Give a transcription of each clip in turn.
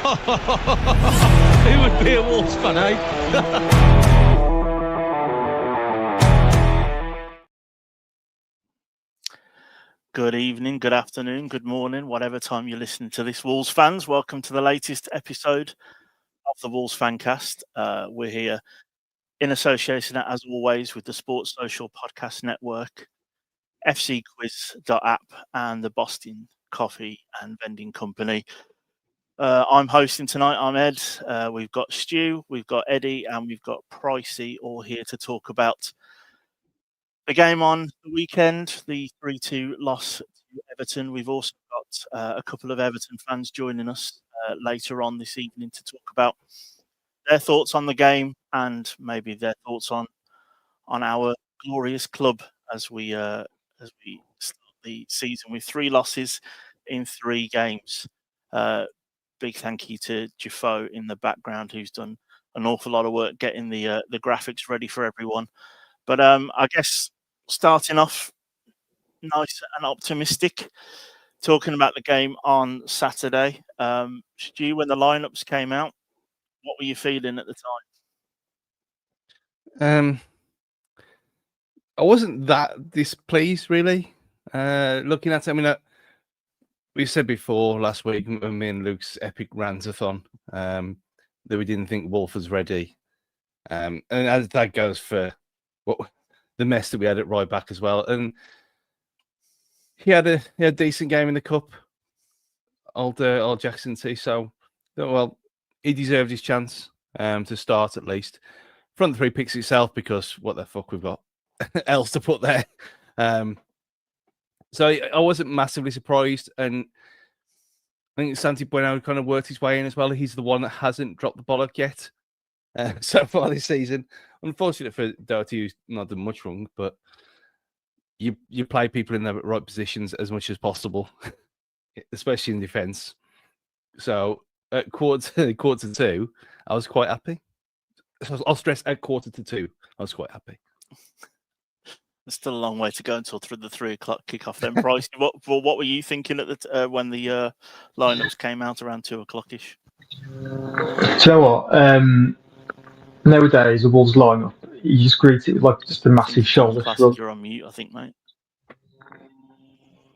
Who would be a Wolves fan, eh? Good evening, good afternoon, good morning, whatever time you're listening to this, Wolves fans. Welcome to the latest episode of the Wolves Fancast. We're here in association, as always, with the Sports Social Podcast Network, FCquiz.app, and the Boston Coffee and Vending Company. I'm hosting tonight. I'm Ed. We've got Stu, we've got Eddie, and we've got Pricey all here to talk about the game on the weekend, the 3-2 loss to Everton. We've also got a couple of Everton fans joining us later on this evening to talk about their thoughts on the game and maybe their thoughts on our glorious club as we start the season with 3 losses in 3 games. Big thank you to Jafo in the background, who's done an awful lot of work getting the graphics ready for everyone. But I guess starting off nice and optimistic, talking about the game on Saturday. Stu, when the lineups came out, what were you feeling at the time? I wasn't that displeased, really. Looking at it, I mean, we said before last week, me and Luke's epic rantathon, that we didn't think Wolf was ready. And as that goes for the mess that we had at right back as well. And he had a decent game in the cup, old Jackson T. So, well, he deserved his chance to start at least. Front 3 picks itself because what the fuck we've got else to put there. So I wasn't massively surprised, and I think Santi Bueno kind of worked his way in as well. He's the one that hasn't dropped the bollock yet so far this season. Unfortunate for Doherty, who's not done much wrong, but you play people in the right positions as much as possible, especially in defence. So at quarter to 2, I was quite happy. I'll stress at quarter to 2, I was quite happy. There's still a long way to go until the 3 o'clock kickoff. Then, Bryce, what were you thinking at the when the lineups came out around 2 o'clock-ish? Do you know what? Nowadays, the Wolves lineup, you just greet it with like just a massive shoulder shrug. You're on mute, I think, mate.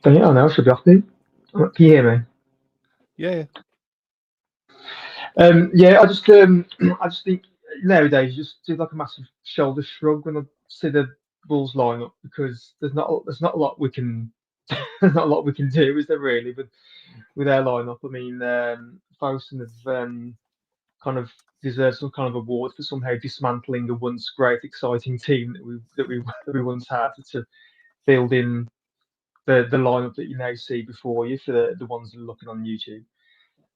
Don't you? Oh no, I should be off mute. Can you hear me? Yeah. Yeah, I just think nowadays you just do like a massive shoulder shrug when I see the Wolves lineup, because there's not a lot we can there's not a lot we can do, is there really, with our lineup? I mean, Fosun have kind of deserves some kind of award for somehow dismantling a once great, exciting team that we once had, to build in the lineup that you now see before you for the ones that are looking on YouTube.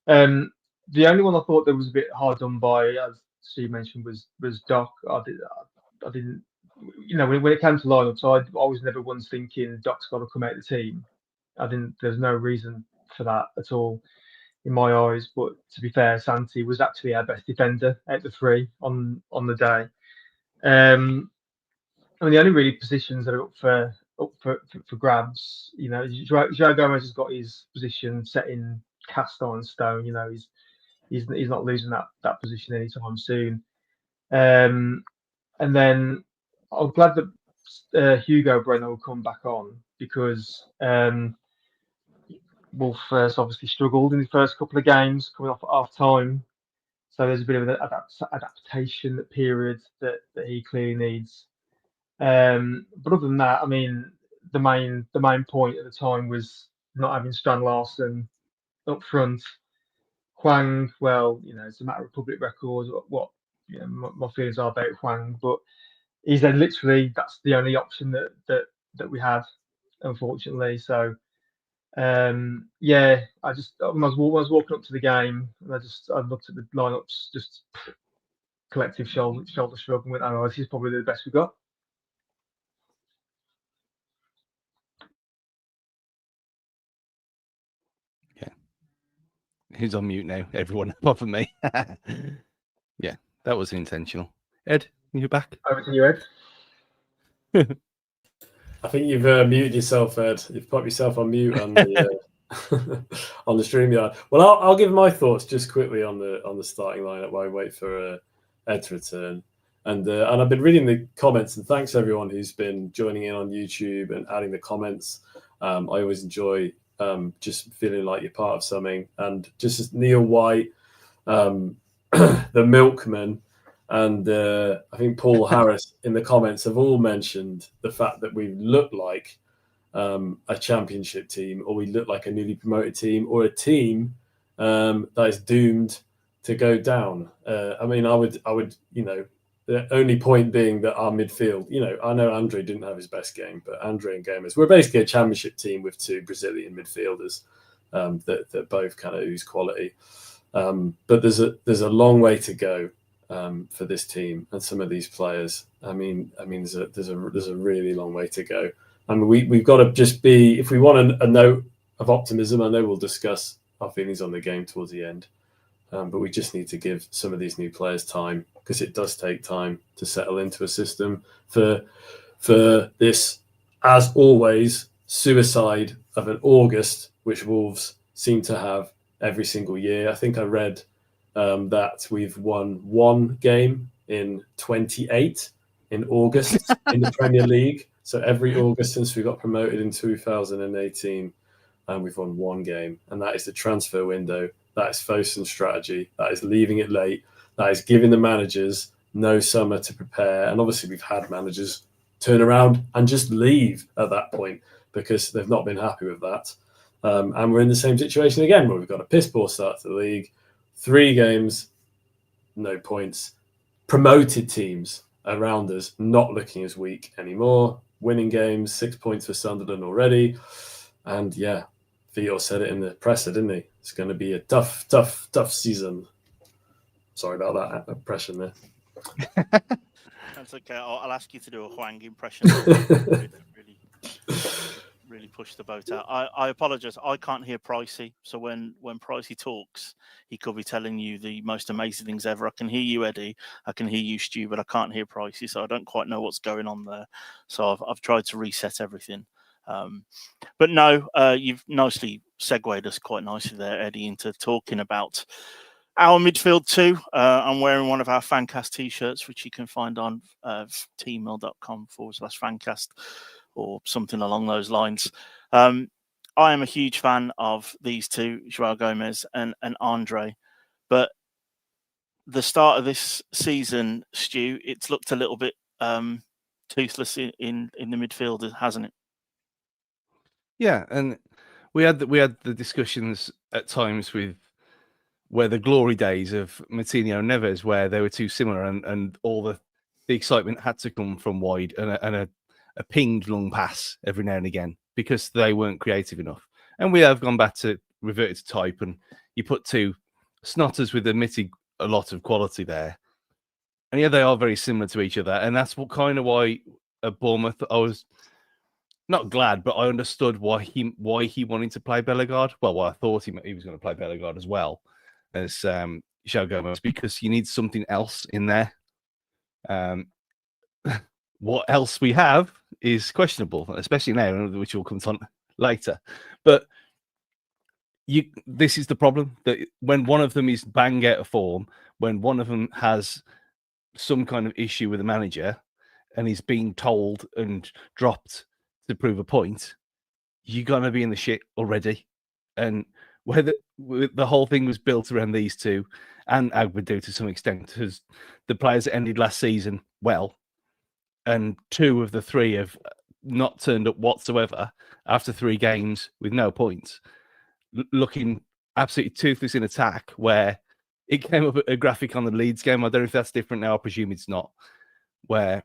The only one I thought that was a bit hard done by, as Steve mentioned, was Doc. I didn't, when it came to lineups, I was never once thinking Doc's got to come out of the team. There's no reason for that at all in my eyes. But to be fair, Santi was actually our best defender out of the 3 on the day. I mean, the only really positions that are up for grabs, João Gomez has got his position set in cast iron stone. He's not losing that position anytime soon. And then I'm glad that Hugo Bueno will come back on, because Wolf has obviously struggled in the first couple of games coming off at half time. So there's a bit of an adaptation period that he clearly needs. But other than that, I mean, the main point at the time was not having Strand Larsen up front. Hwang, well, it's a matter of public record what my feelings are about Hwang, but he's then literally, that's the only option that we had, unfortunately. So yeah, I just, when I was walking up to the game, and I looked at the lineups, just collective shoulder shrug, and went, oh, this is probably the best we got. Yeah. Who's on mute now? Everyone apart from me. Yeah, that was intentional. Ed, you're back. Over to you, Ed. I think you've muted yourself, Ed. You've put yourself on mute on the on the StreamYard. Well, I'll give my thoughts just quickly on the starting lineup while I wait for Ed to return. And I've been reading the comments, and thanks everyone who's been joining in on YouTube and adding the comments. I always enjoy just feeling like you're part of something. And just as Neil White, the Milkman, and I think Paul Harris in the comments have all mentioned the fact that we look like a championship team, or we look like a newly promoted team, or a team that is doomed to go down. I mean, I would, the only point being that our midfield, I know Andre didn't have his best game, but Andre and Gomez, we're basically a championship team with two Brazilian midfielders that both kind of ooze quality. But there's a long way to go for this team and some of these players. I mean, there's a really long way to go. I mean, we've got to just be, if we want a note of optimism, I know we'll discuss our feelings on the game towards the end, but we just need to give some of these new players time, because it does take time to settle into a system for this, as always, suicide of an August, which Wolves seem to have every single year. I think I read that we've won one game in 28 in August in the Premier League. So every August since we got promoted in 2018, we've won one game. And that is the transfer window. That is Fosun's strategy. That is leaving it late. That is giving the managers no summer to prepare. And obviously we've had managers turn around and just leave at that point because they've not been happy with that. And we're in the same situation again, where we've got a piss poor start to the league. 3 games, no points. Promoted teams around us not looking as weak anymore. Winning games, 6 points for Sunderland already. And yeah, Vitor said it in the presser, didn't he? It's going to be a tough season. Sorry about that impression there. That's okay. I'll ask you to do a Hwang impression. Really push the boat out. I apologize. I can't hear Pricey. So when Pricey talks, he could be telling you the most amazing things ever. I can hear you, Eddie. I can hear you, Stu, but I can't hear Pricey. So I don't quite know what's going on there. So I've tried to reset everything. But no, you've nicely segued us quite nicely there, Eddie, into talking about our midfield too. I'm wearing one of our Fancast t-shirts, which you can find on teammail.com/Fancast or something along those lines. I am a huge fan of these two, Joao Gomez and Andre. But the start of this season, Stu, it's looked a little bit toothless in the midfield, hasn't it? Yeah, and we had the discussions at times with where the glory days of Martinho and Neves, where they were too similar, and all the excitement had to come from wide and a pinged long pass every now and again because they weren't creative enough. And we have gone back to reverted to type, and you put two snotters with admitted a lot of quality there. And yeah, they are very similar to each other, and that's what kind of why at Bournemouth I was not glad, but I understood why he wanted to play Bellegarde. Well, I thought he was going to play Bellegarde as well as Joao Gomez, because you need something else in there. What else we have is questionable, especially now, which will come on later. But this is the problem, that when one of them is bang out of form, when one of them has some kind of issue with the manager and he's being told and dropped to prove a point, you're going to be in the shit already. And whether the whole thing was built around these two, and Agbadou to some extent, because the players that ended last season well, and 2 of the 3 have not turned up whatsoever after 3 games with no points, looking absolutely toothless in attack, where it came up a graphic on the Leeds game. I don't know if that's different now. I presume it's not, where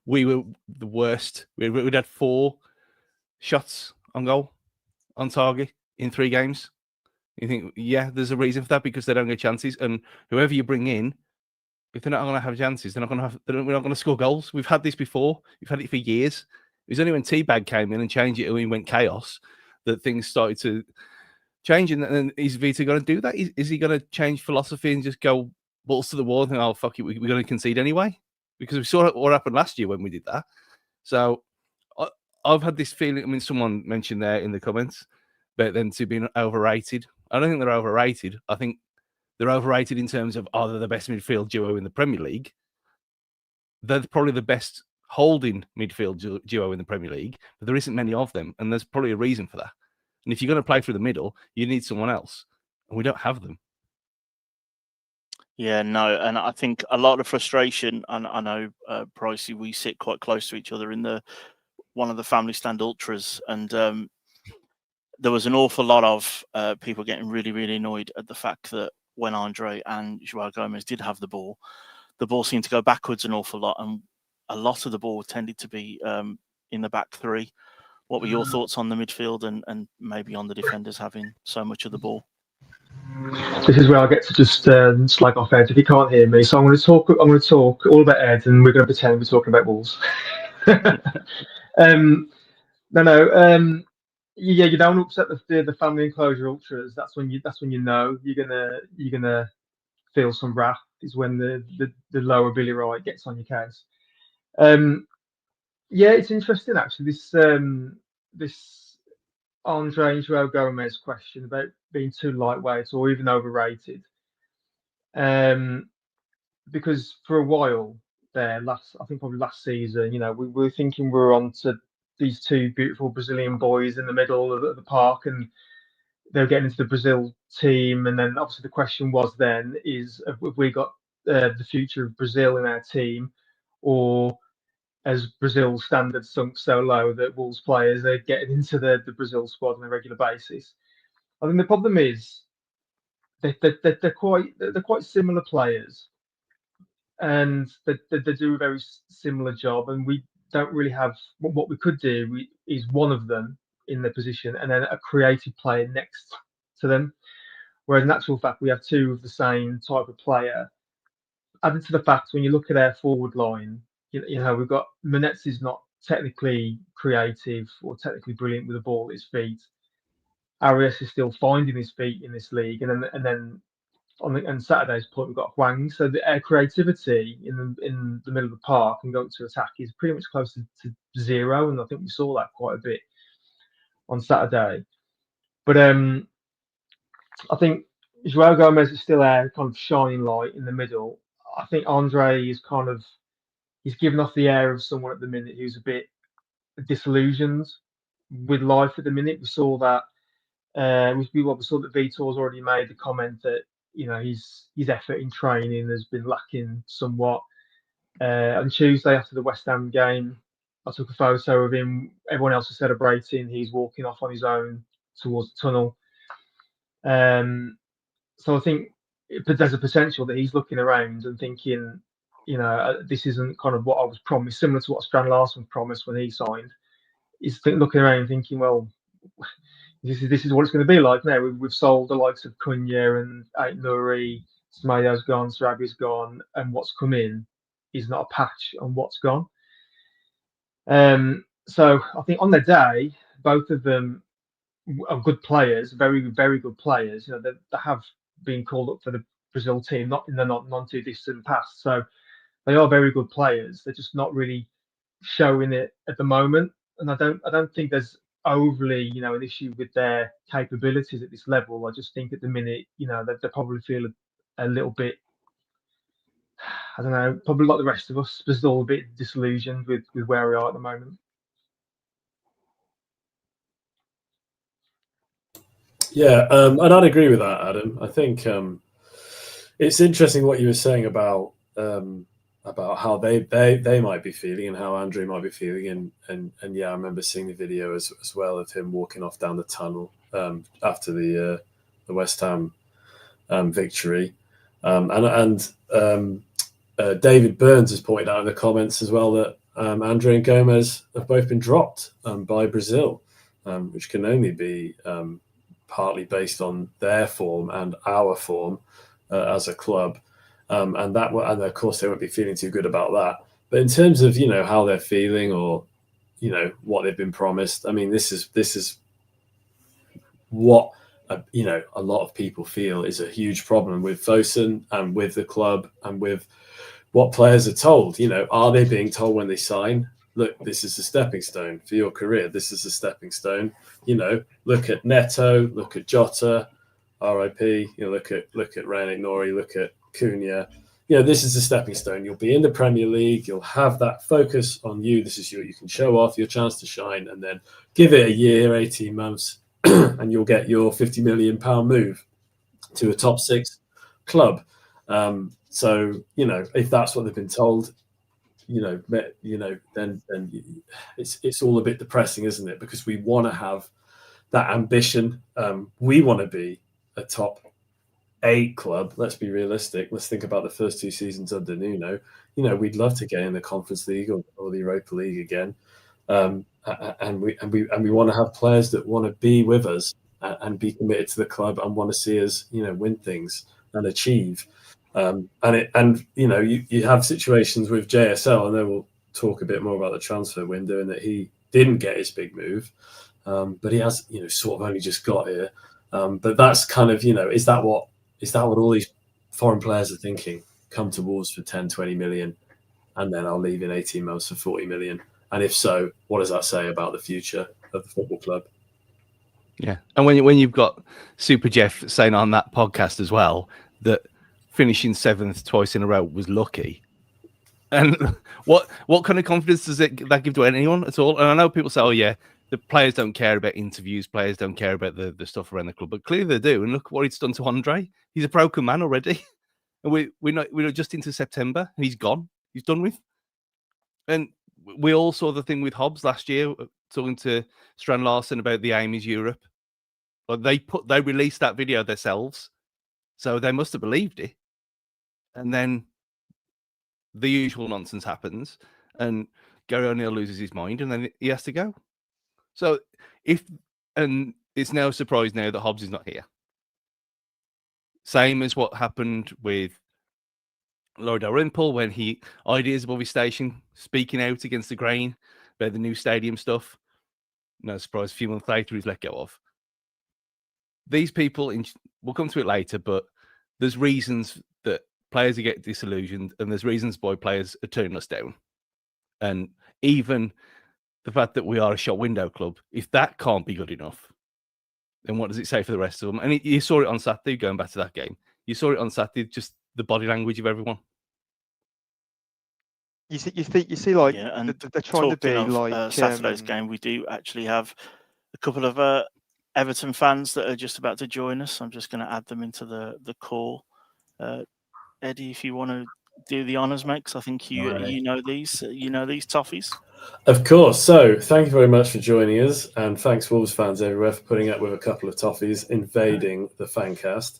we were the worst. We'd had 4 shots on goal, on target in 3 games. You think, yeah, there's a reason for that, because they don't get chances. And whoever you bring in, if they're not going to have chances, we're not going to score goals. We've had this before. We've had it for years. It was only when Teabag came in and changed it and we went chaos that things started to change. And is Vitor going to do that? Is he going to change philosophy and just go balls to the wall and think, oh, fuck it, we're going to concede anyway? Because we saw what happened last year when we did that. So I've had this feeling. I mean, someone mentioned there in the comments about them to being overrated. I don't think they're overrated. I think they're overrated in terms of, are they the best midfield duo in the Premier League? They're probably the best holding midfield duo in the Premier League, but there isn't many of them, and there's probably a reason for that. And if you're going to play through the middle, you need someone else, and we don't have them. Yeah, no, and I think a lot of frustration, and I know, Pricey, we sit quite close to each other in one of the family stand ultras, and there was an awful lot of people getting really, really annoyed at the fact that when Andre and Joao Gomez did have the ball seemed to go backwards an awful lot, and a lot of the ball tended to be in the back three. What were your thoughts on the midfield and maybe on the defenders having so much of the ball? This is where I get to just slag off Ed if he can't hear me. So I'm going to talk all about Ed, and we're going to pretend we're talking about Wolves. Yeah, you don't upset the family enclosure ultras. That's when you know you're gonna feel some wrath. Is when the lower Billy Wright gets on your case. Yeah, it's interesting actually. This Andre and Joao Gomez question about being too lightweight or even overrated. Because for a while there, I think probably last season, we were thinking we were on to these two beautiful Brazilian boys in the middle of the park, and they were getting into the Brazil team. And then obviously the question was then is, have we got the future of Brazil in our team, or as Brazil's standards sunk so low that Wolves players are getting into the Brazil squad on a regular basis? I think the problem is they're quite similar players, and they do a very similar job, and we don't really have what we could do is one of them in the position and then a creative player next to them. Whereas in actual fact, we have two of the same type of player. Added to the fact, when you look at our forward line, we've got Menezes is not technically creative or technically brilliant with the ball at his feet. Arias is still finding his feet in this league, and then on Saturday's point, we've got Hwang. So our creativity in the middle of the park and going to attack is pretty much close to zero, and I think we saw that quite a bit on Saturday. But I think Joao Gomez is still our kind of shining light in the middle. I think Andre is he's given off the air of someone at the minute who's a bit disillusioned with life at the minute. We saw that. We saw that Vitor's already made the comment that his effort in training has been lacking somewhat. On Tuesday after the West Ham game, I took a photo of him. Everyone else was celebrating. He's walking off on his own towards the tunnel. So I think there's a potential that he's looking around and thinking, this isn't kind of what I was promised, similar to what Strand Larsen promised when he signed. He's looking around and thinking, well, this is what it's going to be like now. We've sold the likes of Cunha and Ait Nouri, Smayo's gone, Sarabi's gone, and what's come in is not a patch on what's gone. So I think on their day, both of them are good players, very, very good players. They have been called up for the Brazil team, not in the not too distant past. So they are very good players. They're just not really showing it at the moment. And I don't think there's overly, an issue with their capabilities at this level. I just think at the minute, they probably feel a little bit, I don't know, probably like the rest of us, just all a bit disillusioned with where we are at the moment. Yeah, and I'd agree with that, Adam. I think it's interesting what you were saying about how they might be feeling and how Andre might be feeling, and yeah, I remember seeing the video as well of him walking off down the tunnel after the West Ham victory, and David Burns has pointed out in the comments as well that Andre and Gomez have both been dropped by Brazil, which can only be partly based on their form and our form as a club. And of course they won't be feeling too good about that. But in terms of how they're feeling or what they've been promised, I mean this is what a lot of people feel is a huge problem with Fosun and with the club and with what players are told. Are they being told when they sign look, this is a stepping stone for your career. This is a stepping stone. Look at Neto, look at Jota, RIP. Look at Ryan Nori, look at Cunha. This is a stepping stone. You'll be in the Premier League. You'll have that focus on you. This is you can show off, your chance to shine, and then give it a year, 18 months, and you'll get your £50 million move to a top 6 club. So if that's what they've been told, then it's all a bit depressing, isn't it? Because we want to have that ambition. We want to be a top 8 club. Let's be realistic. Let's think about the first 2 seasons under Nuno. We'd love to get in the Conference League or the Europa League again, and we want to have players that want to be with us and be committed to the club and want to see us, win things and achieve. You have situations with JSL, and then we'll talk a bit more about the transfer window, and that he didn't get his big move, but he has, sort of only just got here. But that's kind of, is that what all these foreign players are thinking? Come to Wolves for 10, 20 million, and then I'll leave in 18 months for 40 million. And if so, what does that say about the future of the football club? Yeah. And when you've got Super Jeff saying on that podcast as well that finishing 7th twice in a row was lucky. And what kind of confidence does that give to anyone at all? And I know people say, oh, yeah, the players don't care about interviews, players don't care about the stuff around the club, but clearly they do. And look what it's done to Andre. He's a broken man already. And we're just into September, and he's gone. He's done with. And we all saw the thing with Hobbs last year, talking to Strand Larsen about the aim is Europe. But they released that video themselves, so they must have believed it. And then the usual nonsense happens, and Gary O'Neill loses his mind, and then he has to go. So it's no surprise now that Hobbs is not here. Same as what happened with Laurie Dalrymple when he ideas above his station, speaking out against the grain about the new stadium stuff. No surprise, a few months later he's let go of. These people, we'll come to it later, but there's reasons that players get disillusioned, and there's reasons why players are turning us down. And even the fact that we are a shop window club, if that can't be good enough, then what does it say for the rest of them? And you saw it on Saturday, going back to that game. You saw it on Saturday, just the body language of everyone. You see, like, and they're trying to be like Saturday's game. We do actually have a couple of Everton fans that are just about to join us. I'm just going to add them into the call. Eddie, if you want to do the honours, mate, because I think you know these toffees. Of course. So thank you very much for joining us, and thanks Wolves fans everywhere for putting up with a couple of toffees invading the Fancast.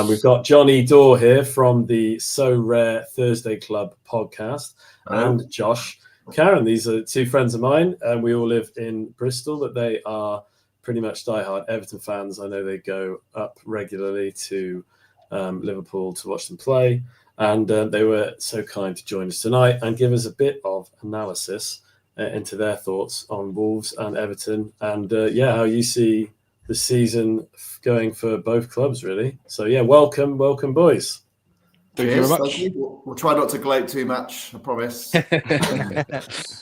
We've got Johnny Dorr here from the So Rare Thursday Club podcast, and Josh Karen. These are 2 friends of mine, and we all live in Bristol, but they are pretty much diehard Everton fans. I know they go up regularly to Liverpool to watch them play, and they were so kind to join us tonight and give us a bit of analysis into their thoughts on Wolves and Everton, and how you see the season going for both clubs, really. So welcome boys. Thank you very much. We'll try not to gloat too much, I promise. I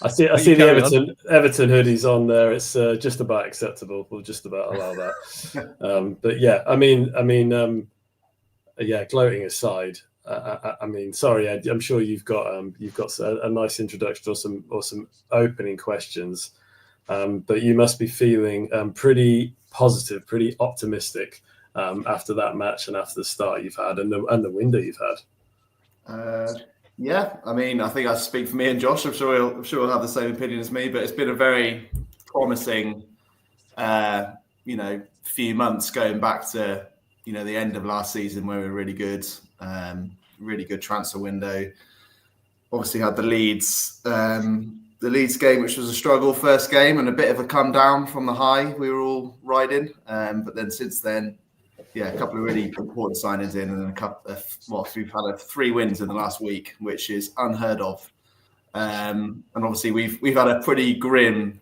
see the Everton hoodies on there. It's just about acceptable. We'll just about allow that. But gloating aside, sorry, Ed. I'm sure you've got a nice introduction or some opening questions, but you must be feeling pretty positive, pretty optimistic after that match and after the start you've had and the window you've had. I think I speak for me and Josh. I'm sure he'll have the same opinion as me. But it's been a very promising, few months going back to the end of last season where we were really good transfer window. Obviously had the Leeds game, which was a struggle first game and a bit of a come down from the high we were all riding. But then since then, a couple of really important signings in, and we've had 3 wins in the last week, which is unheard of. And obviously we've had a pretty grim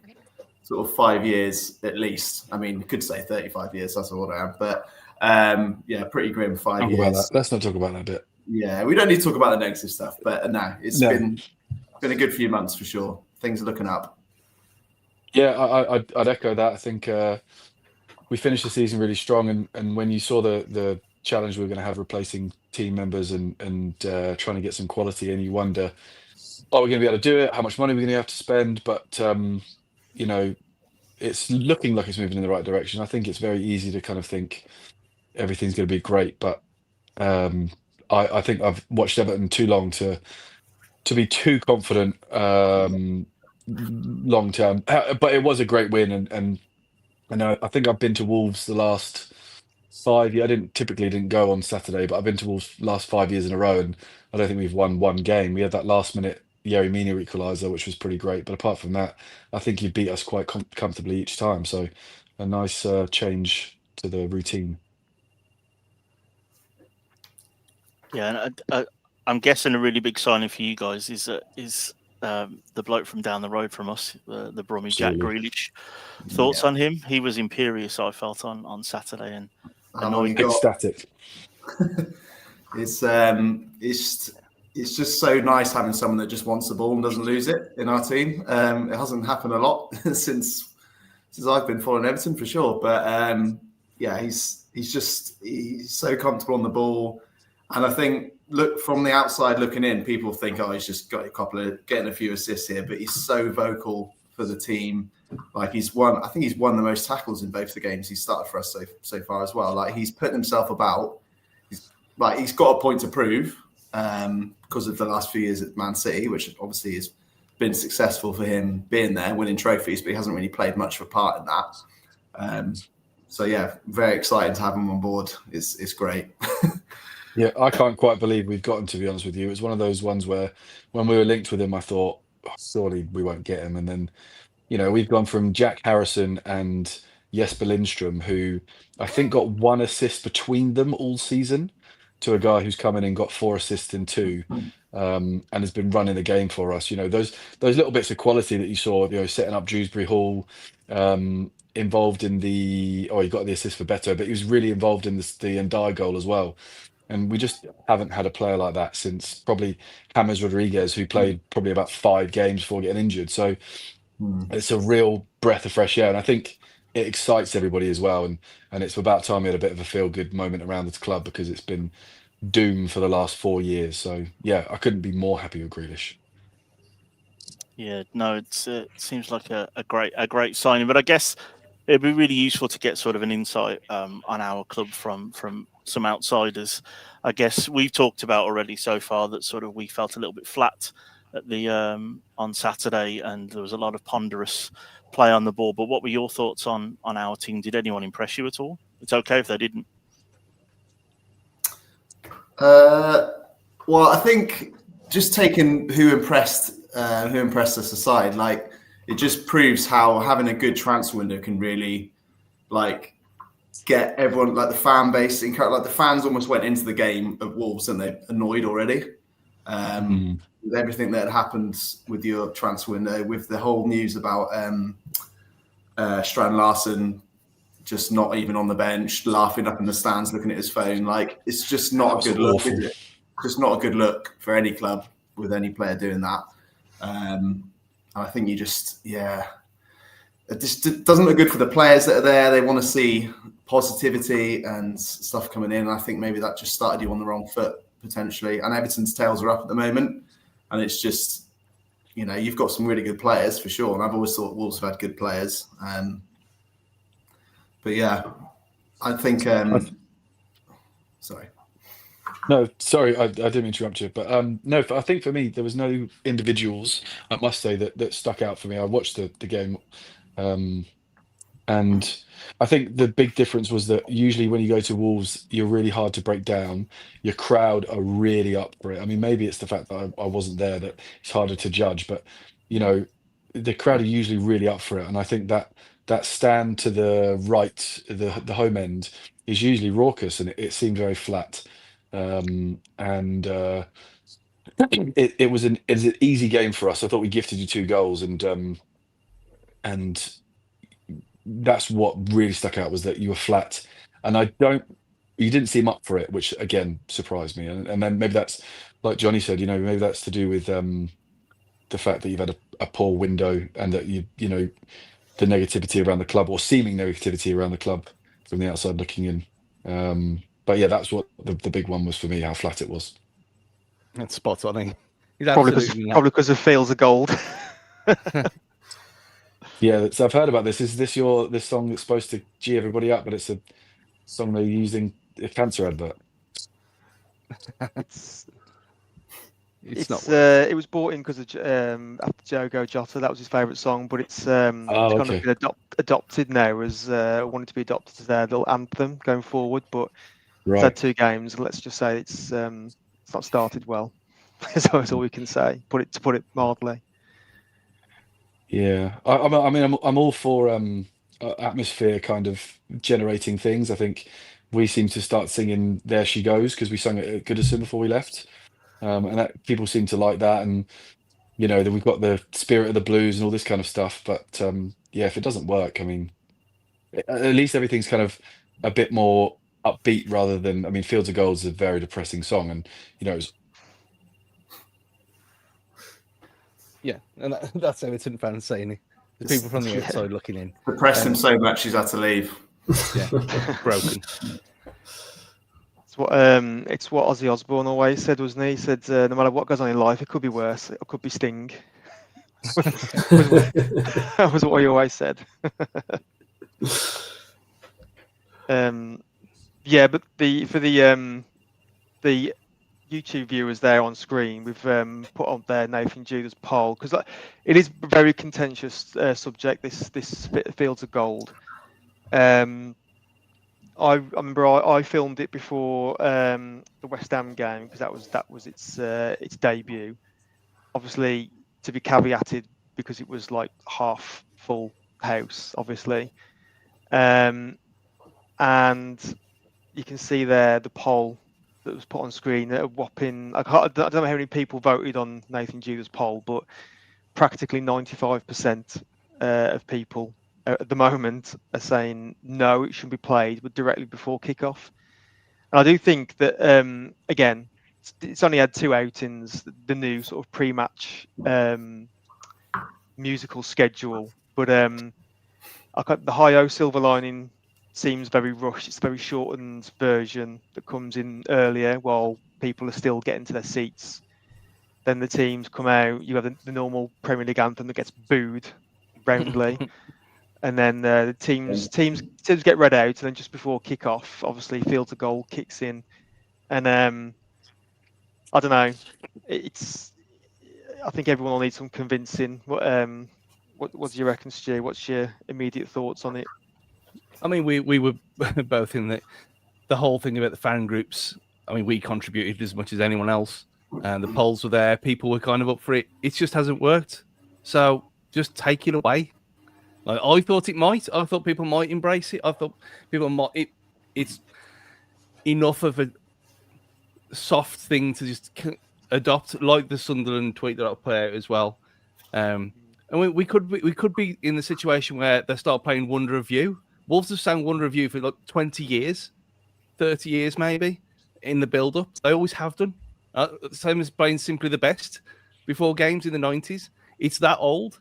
sort of 5 years at least. I mean, you could say 35 years. That's what I am, but. Pretty grim 5 years. About that. Let's not talk about that bit. Yeah, we don't need to talk about the negative stuff, but it's been a good few months for sure. things are looking up. Yeah, I'd echo that. I think we finished the season really strong, and when you saw the challenge we were going to have replacing team members and trying to get some quality, and you wonder, are we going to be able to do it? How much money are we going to have to spend? But you know, it's looking like it's moving in the right direction. I think it's very easy to kind of think everything's going to be great, but I think I've watched Everton too long to be too confident long term. But it was a great win, and I think I've been to Wolves the last 5 years. I didn't go on Saturday, but I've been to Wolves last 5 years in a row, and I don't think we've won one game. We had that last minute Yerry Mina equaliser, which was pretty great. But apart from that, I think you beat us quite comfortably each time. So a nice change to the routine. Yeah, and I'm guessing a really big signing for you guys is the bloke from down the road from us, the Brummy, Jack Grealish. Thoughts on him? He was imperious, I felt, on Saturday, and annoyed. Ecstatic. It's just so nice having someone that just wants the ball and doesn't lose it in our team. It hasn't happened a lot since I've been following Everton, for sure. But yeah, he's so comfortable on the ball, and I think, look, from the outside looking in, people think, oh, he's just got a couple of getting a few assists here, but he's so vocal for the team. Like I think he's won the most tackles in both the games he's started for us so far as well. Like, he's putting himself about. He's got a point to prove because of the last few years at Man City, which obviously has been successful for him being there, winning trophies, but he hasn't really played much of a part in that. So yeah, very exciting to have him on board. It's great. Yeah, I can't quite believe we've got him, to be honest with you. It was one of those ones where when we were linked with him, I thought, oh, surely we won't get him. And then, we've gone from Jack Harrison and Jesper Lindstrom, who I think got 1 assist between them all season, to a guy who's come in and got 4 assists in 2, and has been running the game for us. Those little bits of quality that you saw, setting up Dewsbury Hall, involved in he got the assist for Beto, but he was really involved in the Ndiaye goal as well. And we just haven't had a player like that since probably James Rodriguez, who played probably about 5 games before getting injured. So it's a real breath of fresh air. And I think it excites everybody as well. And it's about time we had a bit of a feel-good moment around this club, because it's been doomed for the last 4 years. So, yeah, I couldn't be more happy with Grealish. Yeah, no, it seems like a great signing. But I guess it'd be really useful to get sort of an insight on our club from some outsiders. I guess we've talked about already so far that sort of we felt a little bit flat at the on Saturday, and there was a lot of ponderous play on the ball. But what were your thoughts on our team? Did anyone impress you at all? It's okay if they didn't. Well, I think just taking who impressed us aside, like, it just proves how having a good transfer window can really, like, get everyone, like the fan base, like the fans almost went into the game of Wolves and they're annoyed already. With everything that had happened with your transfer window, with the whole news about Strand Larsen just not even on the bench, laughing up in the stands, looking at his phone. Like, it's just not a good look, is it? Just not a good look for any club with any player doing that. I think it just doesn't look good for the players that are there. They want to see positivity and stuff coming in. I think maybe that just started you on the wrong foot, potentially. And Everton's tails are up at the moment. And it's just, you've got some really good players for sure. And I've always thought Wolves have had good players. But yeah, I think... sorry. No, sorry, I didn't mean to interrupt you. But no, I think for me, there was no individuals, I must say, that stuck out for me. I watched the game, and I think the big difference was that usually when you go to Wolves, you're really hard to break down. Your crowd are really up for it. I mean, maybe it's the fact that I wasn't there that it's harder to judge, but, the crowd are usually really up for it. And I think that stand to the right, the home end, is usually raucous, and it seemed very flat. It was an easy game for us. I thought we gifted you 2 goals, and that's what really stuck out, was that you were flat, and you didn't seem up for it, which again surprised me. And then maybe that's, like Johnny said, maybe that's to do with the fact that you've had a poor window, and that you know the negativity around the club, or seeming negativity around the club from the outside looking in. But yeah, that's what the big one was for me, how flat it was. That's spot on. He's Probably absolutely because of Fields of Gold. Yeah, so I've heard about this. Is this this song that's supposed to G everybody up, but it's a song they're using a cancer advert? It was brought in because of after Diogo Jota. That was his favourite song, but it's kind of been adopted now as wanted to be adopted as their little anthem going forward. But it's had 2 games. Let's just say it's not started well. That's all we can say. To put it mildly. Yeah, I mean, I'm all for atmosphere kind of generating things. I think we seem to start singing "There She Goes" because we sung it at Goodison before we left, and that people seem to like that. And you know, then we've got the Spirit of the Blues and all this kind of stuff. But yeah, if it doesn't work, I mean, at least everything's kind of a bit more upbeat rather than. I mean, Fields of Gold is a very depressing song, and you know, it's. Yeah, and that's Everton fans saying it. The people from the outside looking in. Depressed him so much he's had to leave. Yeah, broken. It's what Ozzy Osbourne always said, wasn't he? He said, no matter what goes on in life, it could be worse. It could be Sting. That was what he always said. Yeah, but for the YouTube viewers there on screen, we've put on there Nathan Judah's poll because it is a very contentious subject. This Fields of Gold. I remember I filmed it before the West Ham game because that was its debut. Obviously, to be caveated because it was like half full house, obviously, and you can see there the poll that was put on screen. A whopping, I don't know how many people voted on Nathan Judah's poll, but practically 95% of people at the moment are saying no, it shouldn't be played, but directly before kickoff. And I do think that again, it's only had 2 outings, the new sort of pre-match musical schedule, but the Hi-Ho Silver Lining seems very rushed. It's a very shortened version that comes in earlier while people are still getting to their seats. Then the teams come out. You have the normal Premier League anthem that gets booed roundly, and then the teams get read out. And then just before kick-off, obviously Fields of Gold kicks in, and I don't know. I think everyone will need some convincing. What do you reckon, Stu? What's your immediate thoughts on it? I mean, we were both in the whole thing about the fan groups. I mean, we contributed as much as anyone else, and the polls were there. People were kind of up for it. It just hasn't worked. So just take it away. Like, I thought it might. I thought people might embrace it. I thought people might. It's enough of a soft thing to just adopt, like the Sunderland tweet that I put out as well. And we could be in the situation where they start playing Wonder of You. Wolves have sang Wonder of You for like 20 years, 30 years maybe, in the build-up. They always have done. Same as playing Simply the Best before games in the 90s. It's that old.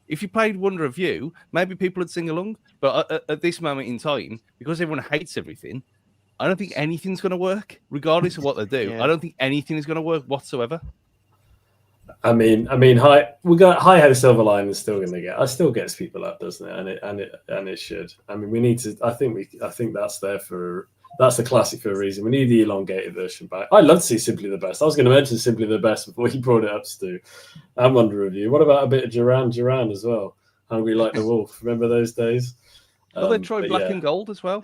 If you played Wonder of You, maybe people would sing along. But at this moment in time, because everyone hates everything, I don't think anything's going to work, regardless of what they do. Yeah. I don't think anything is going to work whatsoever. I mean, Hi-Ho Silver Line is still going to get. It still gets people up, doesn't it? And it should. I mean, we need to. I think that's there for. That's the classic for a reason. We need the elongated version back. I'd love to see Simply the Best. I was going to mention Simply the Best before you brought it up, Stu. I'm under review. What about a bit of Duran as well? Hungry Like the Wolf. Remember those days? Well, they tried Black and Gold as well.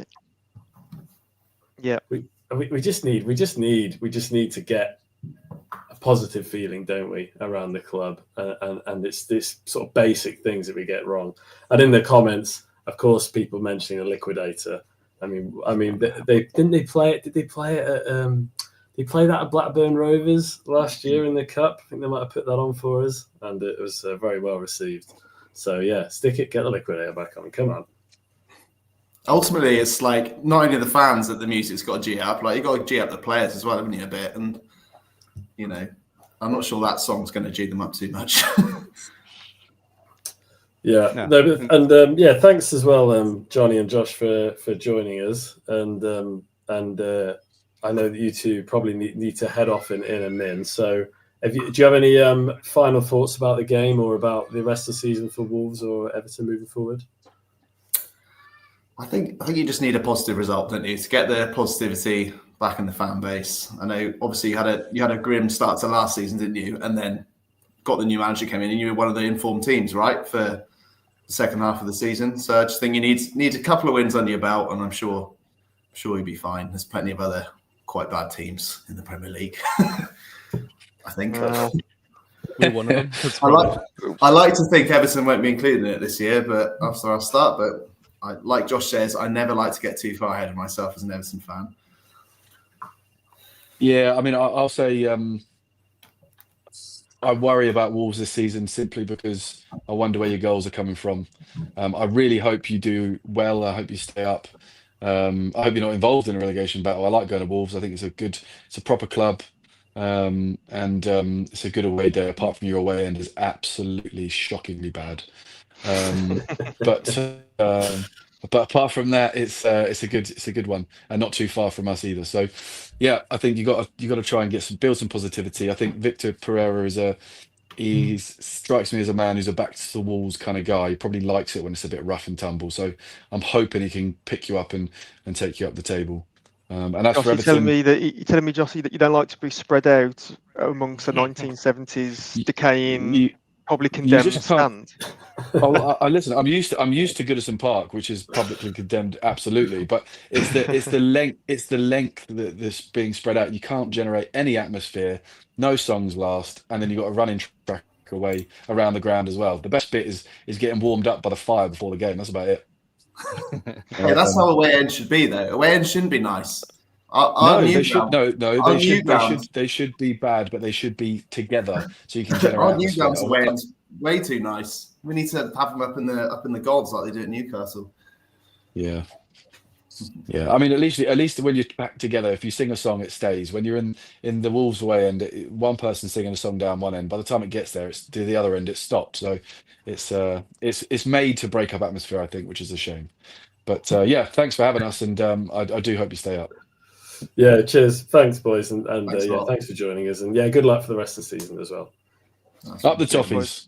Yeah, we just need to get a positive feeling, don't we, around the club, and it's this sort of basic things that we get wrong. And in the comments, of course, people mentioning a liquidator. I mean, they play it? Did they play it at? They played that at Blackburn Rovers last year in the cup. I think they might have put that on for us, and it was very well received. So yeah, stick it, get the liquidator back on. Come on. Ultimately, it's like not only the fans that the music's got to G up, like you got to G up the players as well, haven't you, a bit? And you know, I'm not sure that song's going to G them up too much. Yeah, No. no, but, and yeah, thanks as well, Johnny and Josh for joining us. And I know that you two probably need to head off in a min. So, do you have any final thoughts about the game or about the rest of the season for Wolves or Everton moving forward? I think you just need a positive result, don't you, to get the positivity back in the fan base. I know, obviously, you had a grim start to last season, didn't you? And then got the new manager came in, and you were one of the informed teams, right, for the second half of the season. So I just think you need a couple of wins under your belt, and I'm sure you'll be fine. There's plenty of other quite bad teams in the Premier League. I think. We're one of them. I like to think Everton won't be included in it this year, but after our start, but like Josh says, I never like to get too far ahead of myself as an Everton fan. Yeah, I mean, I'll say I worry about Wolves this season simply because I wonder where your goals are coming from. I really hope you do well. I hope you stay up. I hope you're not involved in a relegation battle. I like going to Wolves. I think it's a proper club, and it's a good away day. Apart from your away end is absolutely shockingly bad. But apart from that, it's a good one, and not too far from us either. So, yeah, I think you got to try and build some positivity. I think Victor Pereira he strikes me as a man who's a back to the walls kind of guy. He probably likes it when it's a bit rough and tumble. So I'm hoping he can pick you up and take you up the table. And as Josh, for Everton, you're telling me, Jossie, that you don't like to be spread out amongst the 1970s decaying, probably condemned just can't. stand. I listen. I'm used to Goodison Park, which is publicly condemned, absolutely. But it's the length that's being spread out. You can't generate any atmosphere. No songs last, and then you've got a running track away around the ground as well. The best bit is getting warmed up by the fire before the game. That's about it. Yeah, that's how away end should be, though. Away end shouldn't be nice. They should be bad, but they should be together so you can generate Our atmosphere. Newground's away end's way too nice. We need to have them up in the gods like they do at Newcastle. Yeah. I mean, at least when you're back together, if you sing a song, it stays. When you're in the Wolves away end, one person singing a song down one end. By the time it gets there, it's to the other end. It's stopped. So it's made to break up atmosphere, I think, which is a shame. But yeah, thanks for having us, and I do hope you stay up. Yeah, cheers. Thanks, boys, and Thanks, thanks for joining us, and yeah, good luck for the rest of the season as well. Up the Toffees.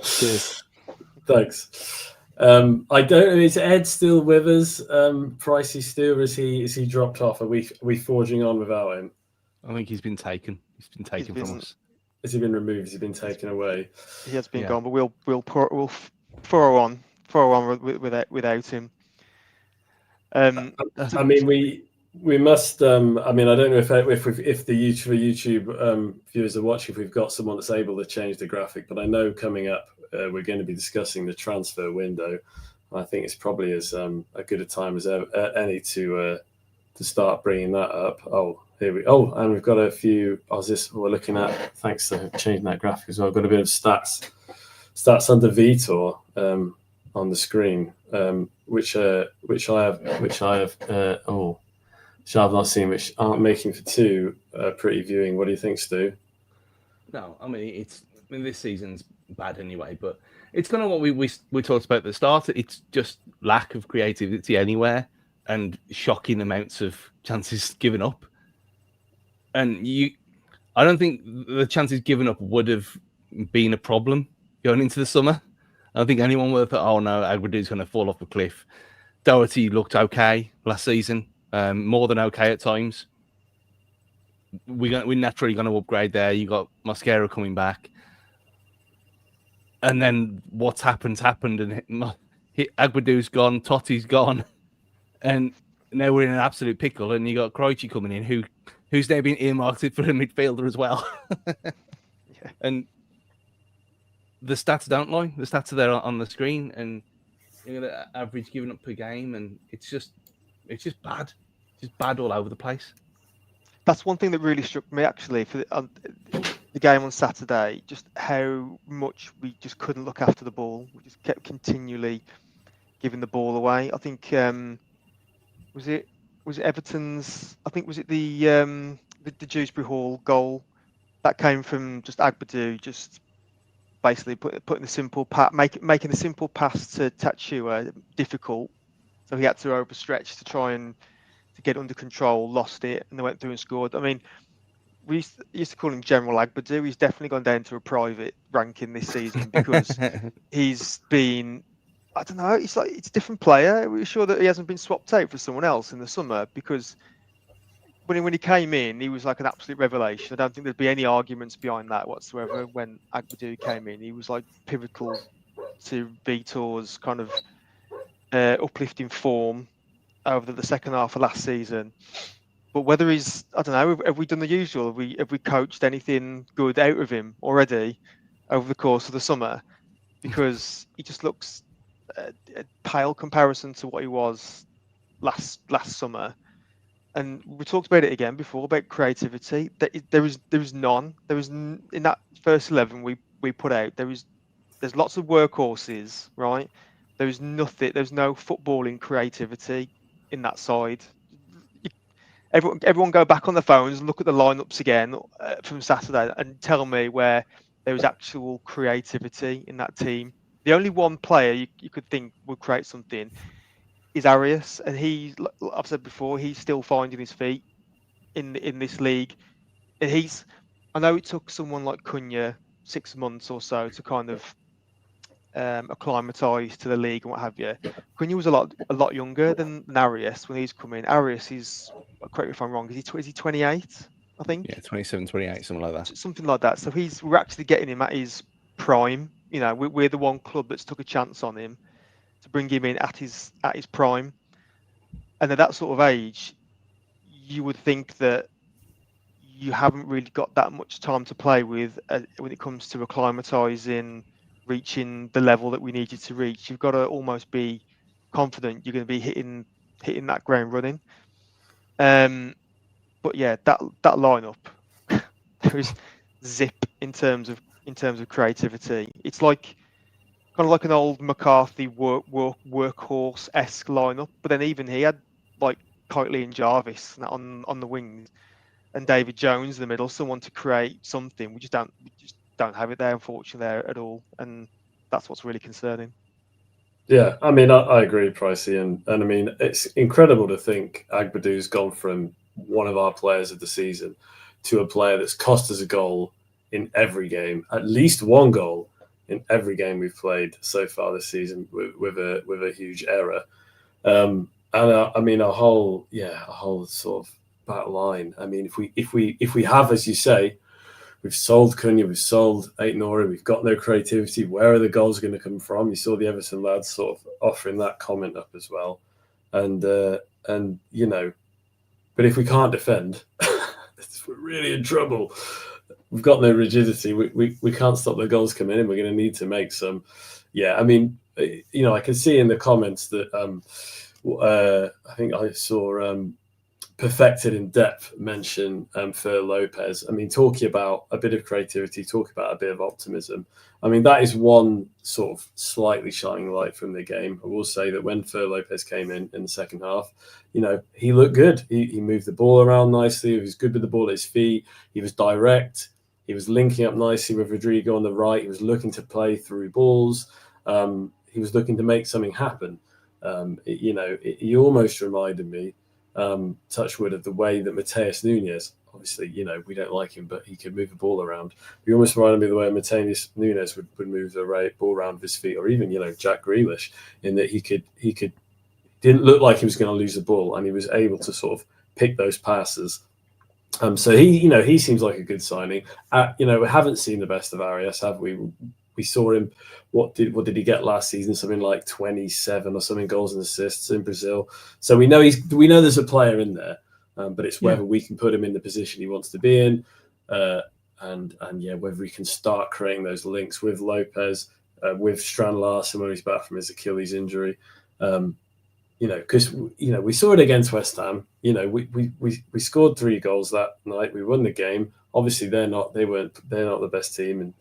Cheers. Thanks. I don't know. Is Ed still with us? Pricey Stu, or is he dropped off? Are we forging on without him? I think he's been taken. He's been taken from us. Has he been removed? Has he been taken away? He has been gone, but we'll throw on without him. I mean, we must. I mean, I don't know if the YouTube viewers are watching, if we've got someone that's able to change the graphic, but I know coming up we're going to be discussing the transfer window. I think it's probably as a good a time as any to start bringing that up. Oh, here we. Oh, and we've got a few. We're looking at. Thanks for changing that graphic as well. I've got a bit of stats under Vitor on the screen, which I have not seen, which aren't making for too pretty viewing. What do you think, Stu? No, I mean this season's bad anyway, but it's kind of what we talked about at the start. It's just lack of creativity anywhere and shocking amounts of chances given up. And I don't think the chances given up would have been a problem going into the summer. I don't think anyone would have thought, oh no, Aguadou's going to fall off a cliff. Doherty looked okay last season, more than okay at times. We're naturally going to upgrade there. You got Mosquera coming back. And then what's happened, and Aguadou's gone, Totti's gone, and now we're in an absolute pickle. And you got Krejci coming in, who's now been earmarked for a midfielder as well. And the stats don't lie. The stats are there on the screen, and you know the average given up per game, and it's just bad, just bad all over the place. That's one thing that really struck me actually for the game on Saturday, just how much we just couldn't look after the ball. We just kept continually giving the ball away. I think was it Everton's? I think was it the Dewsbury Hall goal that came from just Agbadou just basically putting the simple making the simple pass to Tatsua difficult. So he had to overstretch to try and to get under control, lost it, and they went through and scored. I mean, we used to call him General Agbadu. He's definitely gone down to a private ranking this season because he's been, I don't know, it's a different player. We're sure that he hasn't been swapped out for someone else in the summer because when he came in, he was like an absolute revelation. I don't think there'd be any arguments behind that whatsoever. When Agbadu came in, he was like pivotal to Vitor's kind of uplifting form over the second half of last season. But whether he's, I don't know, have we done the usual? Have we coached anything good out of him already over the course of the summer? Because he just looks a pale comparison to what he was last summer. And we talked about it again before about creativity. There is none. In that first 11 we put out. There's lots of workhorses, right? There is nothing. There's no footballing creativity in that side. Everyone go back on the phones and look at the lineups again from Saturday and tell me where there was actual creativity in that team. The only one player you could think would create something is Arias, and I've said before, he's still finding his feet in this league. And I know it took someone like Cunha 6 months or so to kind of acclimatise to the league and what have you. Cunha was a lot younger than Arias when he's come in. Arias is, correct me if I'm wrong, is he 28? I think. Yeah, 27, 28, something like that. Something like that. So we're actually getting him at his prime. You know, we're the one club that's took a chance on him to bring him in at his prime. And at that sort of age, you would think that you haven't really got that much time to play with when it comes to acclimatizing, reaching the level that we need you to reach. You've got to almost be confident you're going to be hitting that ground running. But yeah, that lineup, there is zip in terms of creativity. It's like kind of like an old McCarthy workhorse-esque lineup. But then even he had like Kitely and Jarvis on the wings, and David Jones in the middle, someone to create something. We just don't have it there, unfortunately, there at all, and that's what's really concerning. Yeah, I mean, I agree, Pricey, and I mean, it's incredible to think Agbadu's gone from one of our players of the season to a player that's cost us a goal in every game, at least one goal in every game we've played so far this season with a huge error. And I mean, a whole sort of back line. I mean, if we have, as you say, we've sold Cunha, we've sold Aït-Nouri, we've got no creativity. Where are the goals going to come from? You saw the Everton lads sort of offering that comment up as well, and you know, but if we can't defend, we're really in trouble. We've got no rigidity. We can't stop the goals coming in. We're going to need to make some. Yeah, I mean, you know, I can see in the comments that I think I saw Perfected in Depth mention for Lopez. I mean, talking about a bit of creativity, talking about a bit of optimism. I mean, that is one sort of slightly shining light from the game. I will say that when Fer Lopez came in the second half, you know, he looked good. He moved the ball around nicely. He was good with the ball at his feet. He was direct. He was linking up nicely with Rodrigo on the right. He was looking to play through balls. He was looking to make something happen. You know, he almost reminded me, touch wood, of the way that Mateus Nunes, obviously, you know, we don't like him, but he could move the ball around. He almost reminded me of the way Mateus Nunes would move the ball around with his feet, or even, you know, Jack Grealish, in that he didn't look like he was going to lose the ball, and he was able to sort of pick those passes. So he seems like a good signing. You know, we haven't seen the best of Arias, have we? We saw him. What did he get last season? Something like 27 or something goals and assists in Brazil. So we know there's a player in there, but it's whether we can put him in the position he wants to be in, and whether we can start creating those links with Lopez, with Strand Larsen when he's back from his Achilles injury. You know, because we saw it against West Ham. You know, we scored 3 goals that night. We won the game. Obviously, they're not the best team,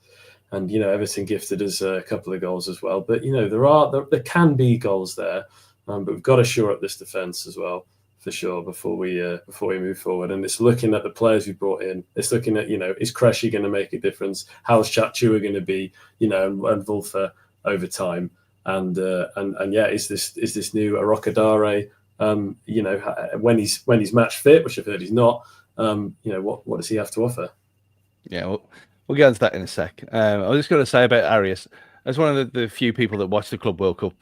and you know, Everton gifted us a couple of goals as well. But you know, there can be goals there, but we've got to shore up this defence as well. for sure before we move forward. And it's looking at the players we brought in. It's looking at, is Cressy going to make a difference? How's Chachua going to be? And Wolfer over time. And yeah, is this new Arokadare? When he's match fit, which I've heard he's not. What does he have to offer? Yeah, we'll get into that in a sec. I was just going to say about Arias, as one of the few people that watched the Club World Cup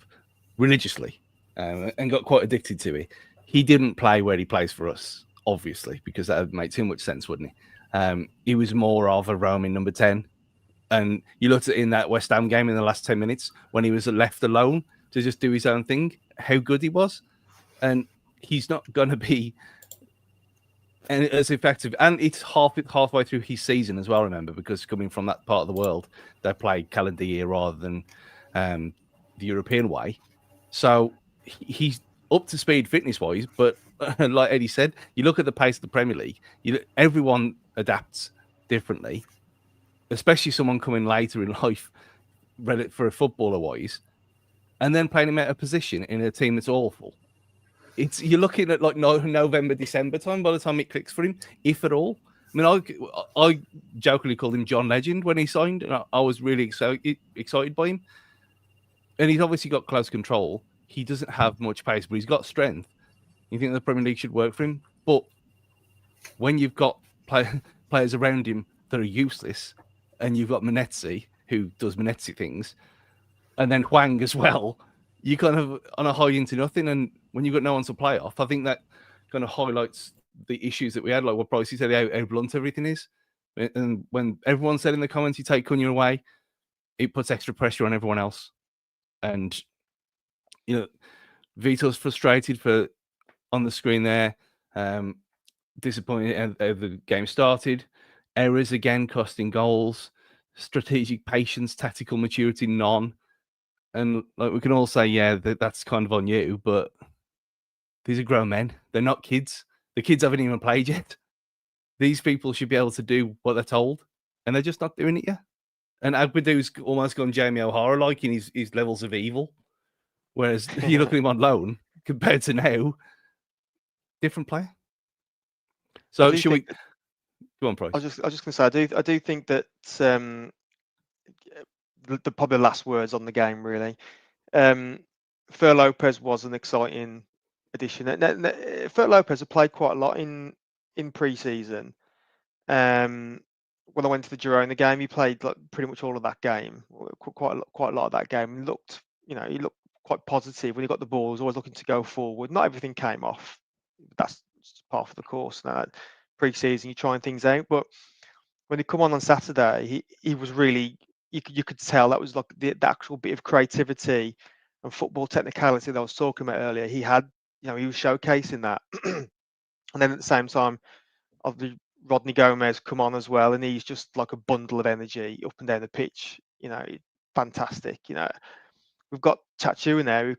religiously and got quite addicted to it. He didn't play where he plays for us, obviously, because that would make too much sense, wouldn't he? He was more of a roaming number 10. And you looked at in that West Ham game in the last 10 minutes when he was left alone to just do his own thing, how good he was. And he's not going to be as effective. And it's halfway through his season as well, remember, because coming from that part of the world, they play calendar year rather than the European way. So he's up to speed fitness-wise, but like Eddie said, you look at the pace of the Premier League, everyone adapts differently, especially someone coming later in life for a footballer-wise, and then playing him out of position in a team that's awful. You're looking at like November, December time by the time it clicks for him, if at all. I mean, I jokingly called him John Legend when he signed, and I was really excited by him. And he's obviously got close control. He doesn't have much pace, but he's got strength. You think the Premier League should work for him? But when you've got players around him that are useless, and you've got Manetzi, who does Manetzi things, and then Hwang as well, you kind of on a high into nothing. And when you've got no one to play off, I think that kind of highlights the issues that we had, like what Pricey said, how blunt everything is. And when everyone said in the comments, you take Cunha away, it puts extra pressure on everyone else. And, Vito's frustrated on the screen there. Disappointed how the game started. Errors again, costing goals. Strategic patience, tactical maturity, none. And like we can all say, yeah, that's kind of on you, but these are grown men. They're not kids. The kids haven't even played yet. These people should be able to do what they're told, and they're just not doing it yet. And Agbadu's almost gone Jamie O'Hara like in his levels of evil. Whereas you look at him on loan compared to now, different player. So should we go on, Price? I was just going to say, I do think that the probably last words on the game really. Fer Lopez was an exciting addition. Fer Lopez had played quite a lot in pre-season. When I went to the Girona game, he played like pretty much all of that game, quite a lot of that game. He looked quite positive when he got the ball. He was always looking to go forward. Not everything came off. That's part of the course. Now, pre-season, you're trying things out, but when he come on Saturday, he was really. You could tell that was like the actual bit of creativity and football technicality that I was talking about earlier. He had, he was showcasing that, and then at the same time, Rodney Gomez come on as well, and he's just like a bundle of energy up and down the pitch. Fantastic. We've got Chachua in there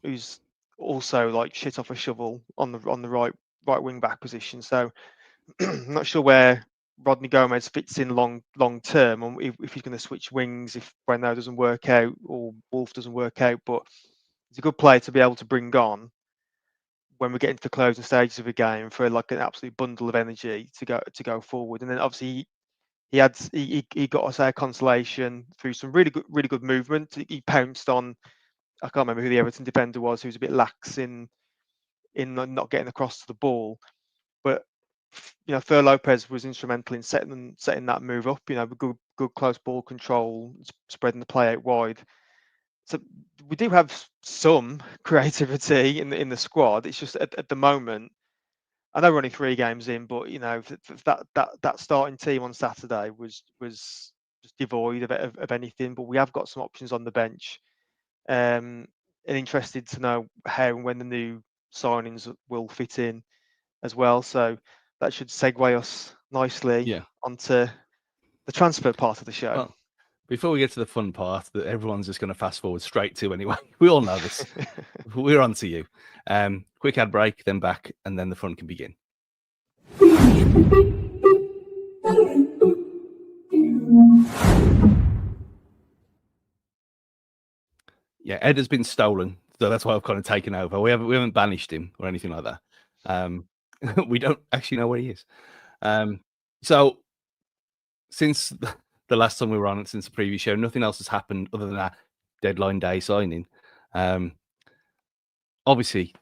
who's also like shit off a shovel on the right wing back position. So I'm not sure where Rodney Gomez fits in long term, and if he's going to switch wings if Breno doesn't work out or Wolf doesn't work out. But he's a good player to be able to bring on when we get into the closing stages of a game for like an absolute bundle of energy to go forward. And then obviously he got us our consolation through some really good movement. He pounced on, I can't remember who the Everton defender was, who was a bit lax in not getting across to the ball, but Fer Lopez was instrumental in setting that move up. Good close ball control, spreading the play out wide. So we do have some creativity in the squad. It's just at the moment, I know we're only 3 games in, but that starting team on Saturday was just devoid of anything. But we have got some options on the bench, and interested to know how and when the new signings will fit in as well. So that should segue us nicely onto the transfer part of the show. Well, before we get to the fun part that everyone's just going to fast forward straight to anyway, we all know this. We're on to you. Quick ad break, then back, and then the fun can begin. Yeah, Ed has been stolen, so that's why I've kind of taken over. We haven't banished him or anything like that. We don't actually know where he is. So since the last time we were on it, since the previous show, nothing else has happened other than that deadline day signing. Obviously,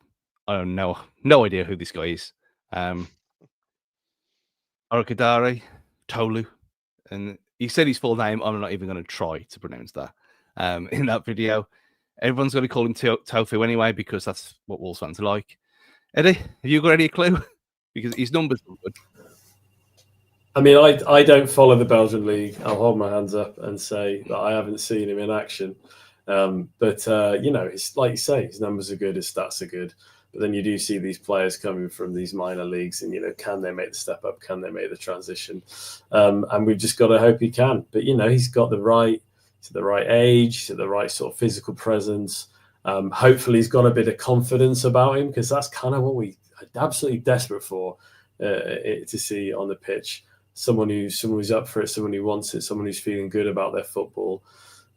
I don't know, no idea who this guy is. Orokadare Tolu, and he said his full name. I'm not even going to try to pronounce that. In that video, everyone's going to call him Tofu anyway because that's what Wolves fans are like. Eddie, have you got any clue? Because his numbers are good. I mean, I don't follow the Belgian league. I'll hold my hands up and say that I haven't seen him in action. But it's like you say, his numbers are good, his stats are good. But then you do see these players coming from these minor leagues, and can they make the step up? Can they make the transition? And we've just got to hope he can. But he's got the right age, he's at the right sort of physical presence. Hopefully, he's got a bit of confidence about him, because that's kind of what we are absolutely desperate for to see on the pitch. Someone who's up for it, someone who wants it, someone who's feeling good about their football.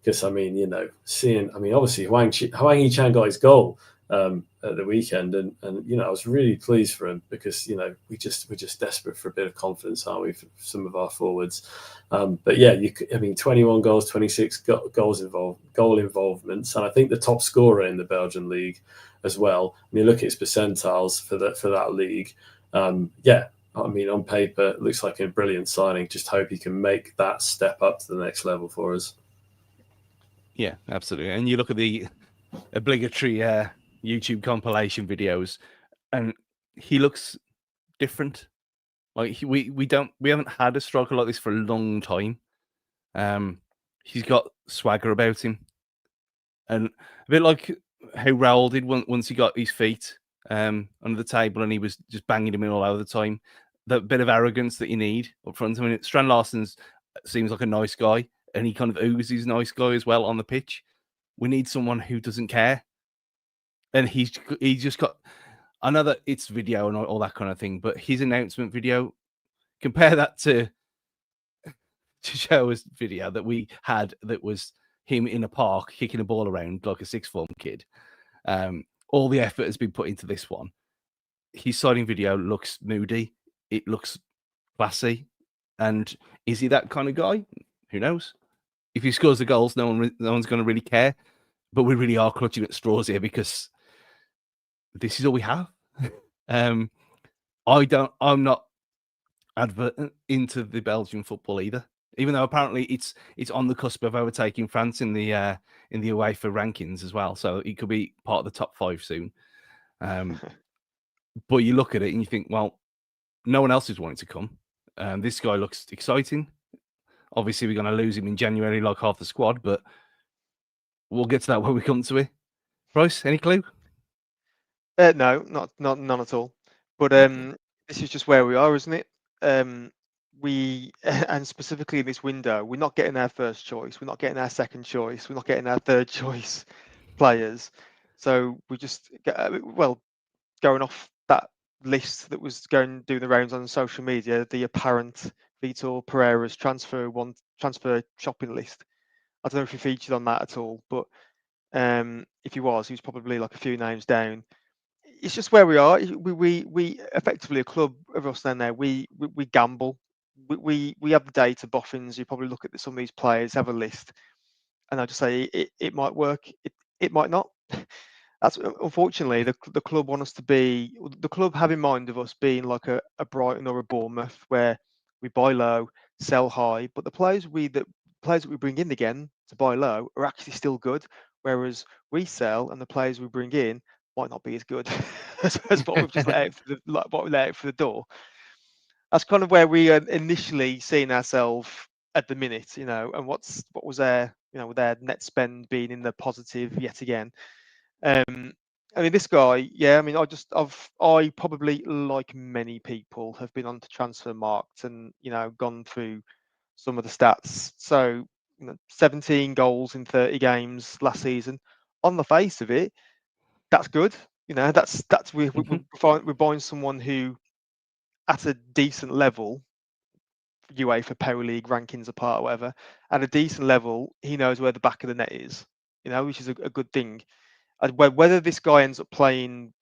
Because obviously Hwang Hee-chan got his goal at the weekend, and I was really pleased for him, because we're just desperate for a bit of confidence, aren't we, for some of our forwards? But yeah, 21 goals, 26 goal involvements, and I think the top scorer in the Belgian league as well. When you look at his percentiles for that league, on paper, it looks like a brilliant signing. Just hope he can make that step up to the next level for us. Yeah, absolutely. And you look at the obligatory YouTube compilation videos, and he looks different. Like we haven't had a striker like this for a long time. He's got swagger about him, and a bit like how Raul did once he got his feet under the table and he was just banging him in all over the time. That bit of arrogance that you need up front. I mean, Strand Larsen seems like a nice guy, and he kind of oozes nice guy as well on the pitch. We need someone who doesn't care, and he's just got. I know that it's video and all that kind of thing, but his announcement video, compare that to show us video that we had that was him in a park kicking a ball around like a sixth form kid. All the effort has been put into this one. His signing video looks moody. It looks classy. And is he that kind of guy? Who knows? If he scores the goals, no one's going to really care. But we really are clutching at straws here, because this is all we have. I'm not into the Belgian football either. Even though apparently it's on the cusp of overtaking France in the UEFA rankings as well, so it could be part of the top 5 soon. But you look at it and you think, well, no one else is wanting to come. This guy looks exciting. Obviously, we're going to lose him in January, like half the squad, but we'll get to that when we come to it. Bryce, any clue? No, none at all. But this is just where we are, isn't it? We and specifically in this window, we're not getting our first choice, we're not getting our second choice, we're not getting our third choice players. So we just going off that list that was doing the rounds on social media, the apparent Vitor Pereira's transfer shopping list. I don't know if he featured on that at all, but if he was probably like a few names down. It's just where we are. We effectively a club of us down there. We gamble. We have the data boffins. You probably look at some of these players, have a list, and I just say it might work. It might not. That's unfortunately the club want us to be. The club have in mind of us being like a Brighton or a Bournemouth, where we buy low, sell high, but the players that we bring in again to buy low are actually still good, whereas we sell and the players we bring in might not be as good as what we've just let out for the door. That's kind of where we are initially seeing ourselves at the minute, and what was there, with their net spend being in the positive yet again. This guy, I probably, like many people, have been onto Transfermarkt and gone through some of the stats. So 17 goals in 30 games last season. On the face of it, that's good. We're buying someone who, at a decent level, UEFA Power League rankings apart, or whatever, at a decent level, he knows where the back of the net is. Which is a good thing. Whether this guy ends up playing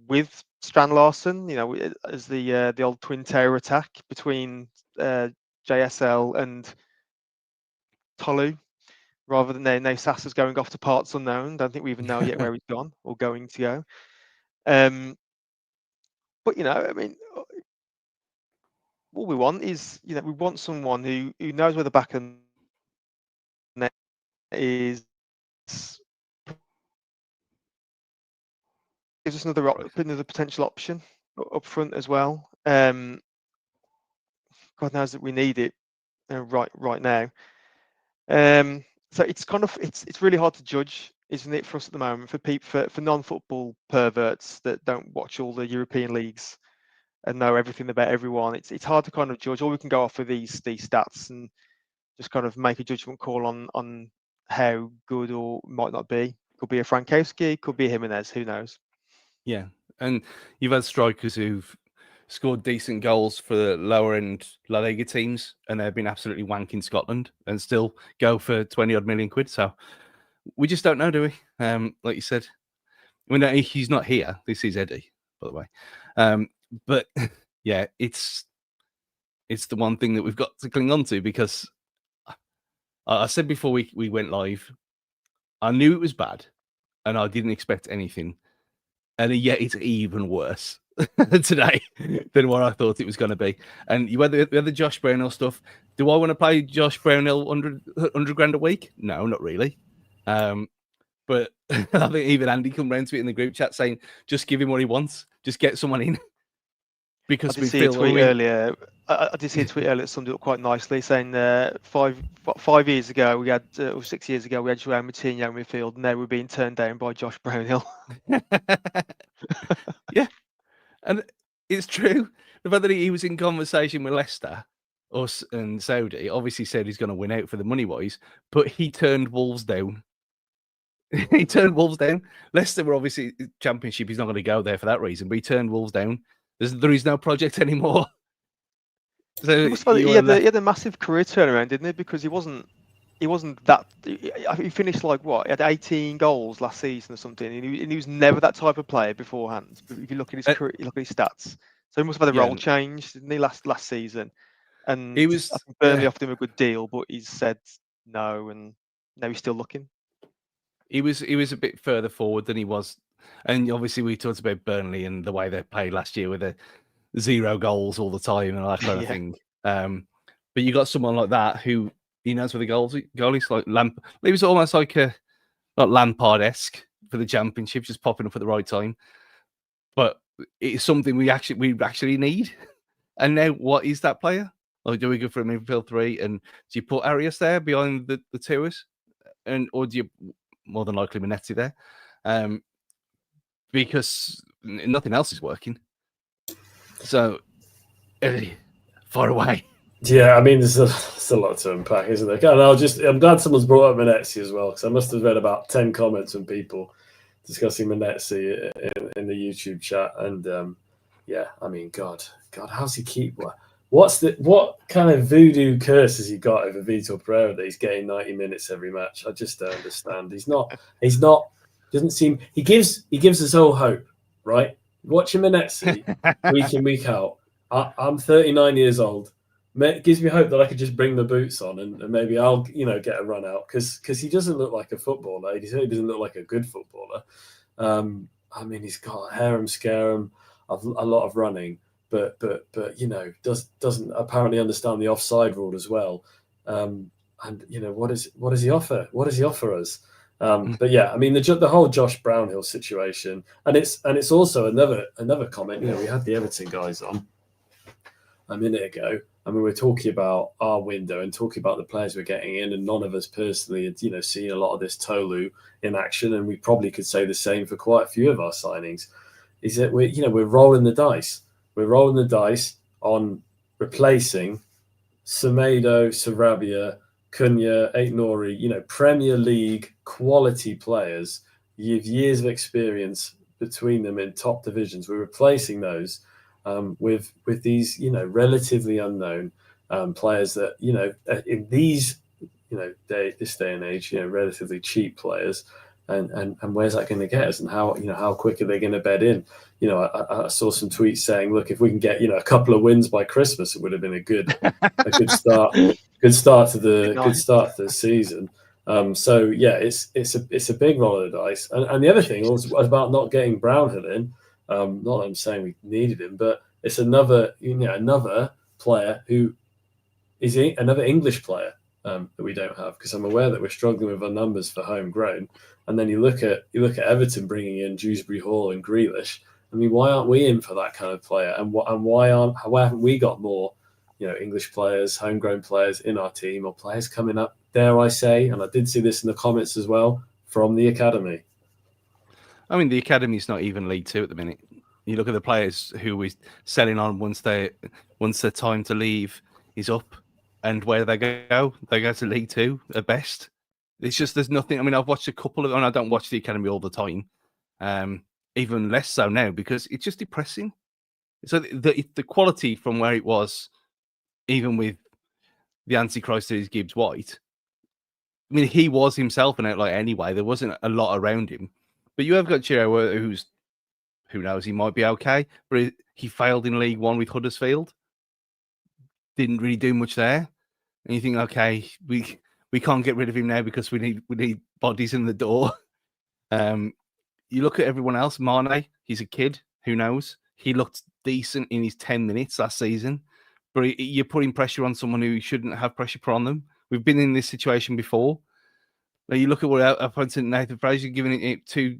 with Strand Larsen, as the old twin tower attack between JSL and Tolu, rather than now Sassa's going off to parts unknown. Don't think we even know yet where he's gone or going to go. But I mean, all we want is we want someone who knows where the back of the net is. Gives us another potential option up front as well. God knows that we need it right now. So it's really hard to judge, isn't it, for us at the moment, for people for non-football perverts that don't watch all the European leagues and know everything about everyone. It's hard to kind of judge. All we can go off of these stats and just kind of make a judgment call on how good or might not be. Could be a Frankowski, could be a Jimenez, who knows? Yeah, and you've had strikers who've scored decent goals for the lower end La Liga teams, and they've been absolutely wanking Scotland and still go for 20 odd million quid. So we just don't know, do we? Like you said, he's not here. This is Eddie, by the way. But yeah, it's the one thing that we've got to cling on to, because I said before we went live, I knew it was bad and I didn't expect anything. And yet it's even worse today than what I thought it was going to be. And you had the Josh Brownhill stuff. Do I want to play Josh Brownhill 100 grand a week? No, not really. But I think even Andy come round to it in the group chat saying, just give him what he wants. Just get someone in. Because I did see a tweet earlier. I did see a tweet earlier that summed it up quite nicely, saying 5 years ago we had, or 6 years ago we had João Moutinho in midfield, and now we're being turned down by Josh Brownhill. Yeah, and it's true. The fact that he was in conversation with Leicester, us and Saudi, obviously said he's going to win out for the money wise, but he turned Wolves down. He turned Wolves down. Leicester were obviously Championship. He's not going to go there for that reason, but he turned Wolves down. There is no project anymore. So he had a massive career turnaround, didn't he? Because he wasn't that. He finished like what? He had 18 goals last season or something, and he was never that type of player beforehand. If you look at his career, you look at his stats. So he must have had a role change, didn't he, last season? And he was Burnley offered him a good deal, but he said no, and now he's still looking. He was a bit further forward than he was, and obviously we talked about Burnley and the way they played last year with the 0 goals all the time and all that kind of thing. But you got someone like that who he knows where the goalie's like He was almost like not Lampard-esque for the Championship, just popping up at the right time. But it's something we actually need. And now, what is that player? Like, do we go for a midfield 3 and do you put Arias there behind the towers, or do you more than likely Minetti there? Because nothing else is working. So, far away. Yeah, I mean, there's a lot to unpack, isn't there? And I'm glad someone's brought up Minetti as well, because I must have read about 10 comments from people discussing Minetti in the YouTube chat. And yeah, I mean, God, how's he keep? What kind of voodoo curse has he got over Vitor Pereira that he's getting 90 minutes every match? I just don't understand. Doesn't seem. He gives us all hope, right? Watching Minetti week in, week out. I'm 39 years old. It gives me hope that I could just bring the boots on and maybe I'll get a run out, because he doesn't look like a footballer. He certainly doesn't look like a good footballer. I mean, he's got harem scarum, a lot of running, but doesn't apparently understand the offside rule as well. And what does he offer? What does he offer us? But yeah, I mean the whole Josh Brownhill situation, and it's also another comment. We had the Everton guys on a minute ago. I mean, we're talking about our window and talking about the players we're getting in, and none of us personally had, seen a lot of this Tolu in action, and we probably could say the same for quite a few of our signings. Is that we're rolling the dice. We're rolling the dice on replacing Semedo, Sarabia, Cunha, Aït-Nouri, Premier League quality players. You have years of experience between them in top divisions. We're replacing those with these, relatively unknown players that, in these, this day and age, relatively cheap players. and where's that going to get us, and how quick are they going to bed in? I saw some tweets saying, look, if we can get a couple of wins by Christmas, it would have been a good start to the season. So yeah, it's a big roll of the dice, and the other thing was about not getting Brownhill in. Not that I'm saying we needed him, but it's another player who is another English player that we don't have, because I'm aware that we're struggling with our numbers for homegrown. And then you look at Everton bringing in Dewsbury Hall and Grealish. I mean, why aren't we in for that kind of player? And why haven't we got more, English players, homegrown players in our team, or players coming up? Dare I say? And I did see this in the comments as well from the academy. I mean, the academy's not even League Two at the minute. You look at the players who we're selling on once their time to leave is up, and where they go to League Two at best. It's just there's nothing. I mean, I've watched a couple of, and I don't watch the academy all the time, even less so now, because it's just depressing. So the quality from where it was, even with the Antichrist that is Gibbs White. I mean, he was himself an outlier anyway. There wasn't a lot around him, but you have got Chiro, who knows, he might be okay, but he failed in League One with Huddersfield. Didn't really do much there, and you think, okay, we can't get rid of him now because we need bodies in the door. You look at everyone else. Mane, he's a kid. Who knows? He looked decent in his 10 minutes last season, but you're putting pressure on someone who shouldn't have pressure put on them. We've been in this situation before. Now you look at what our opponent Nathan Fraser giving it too.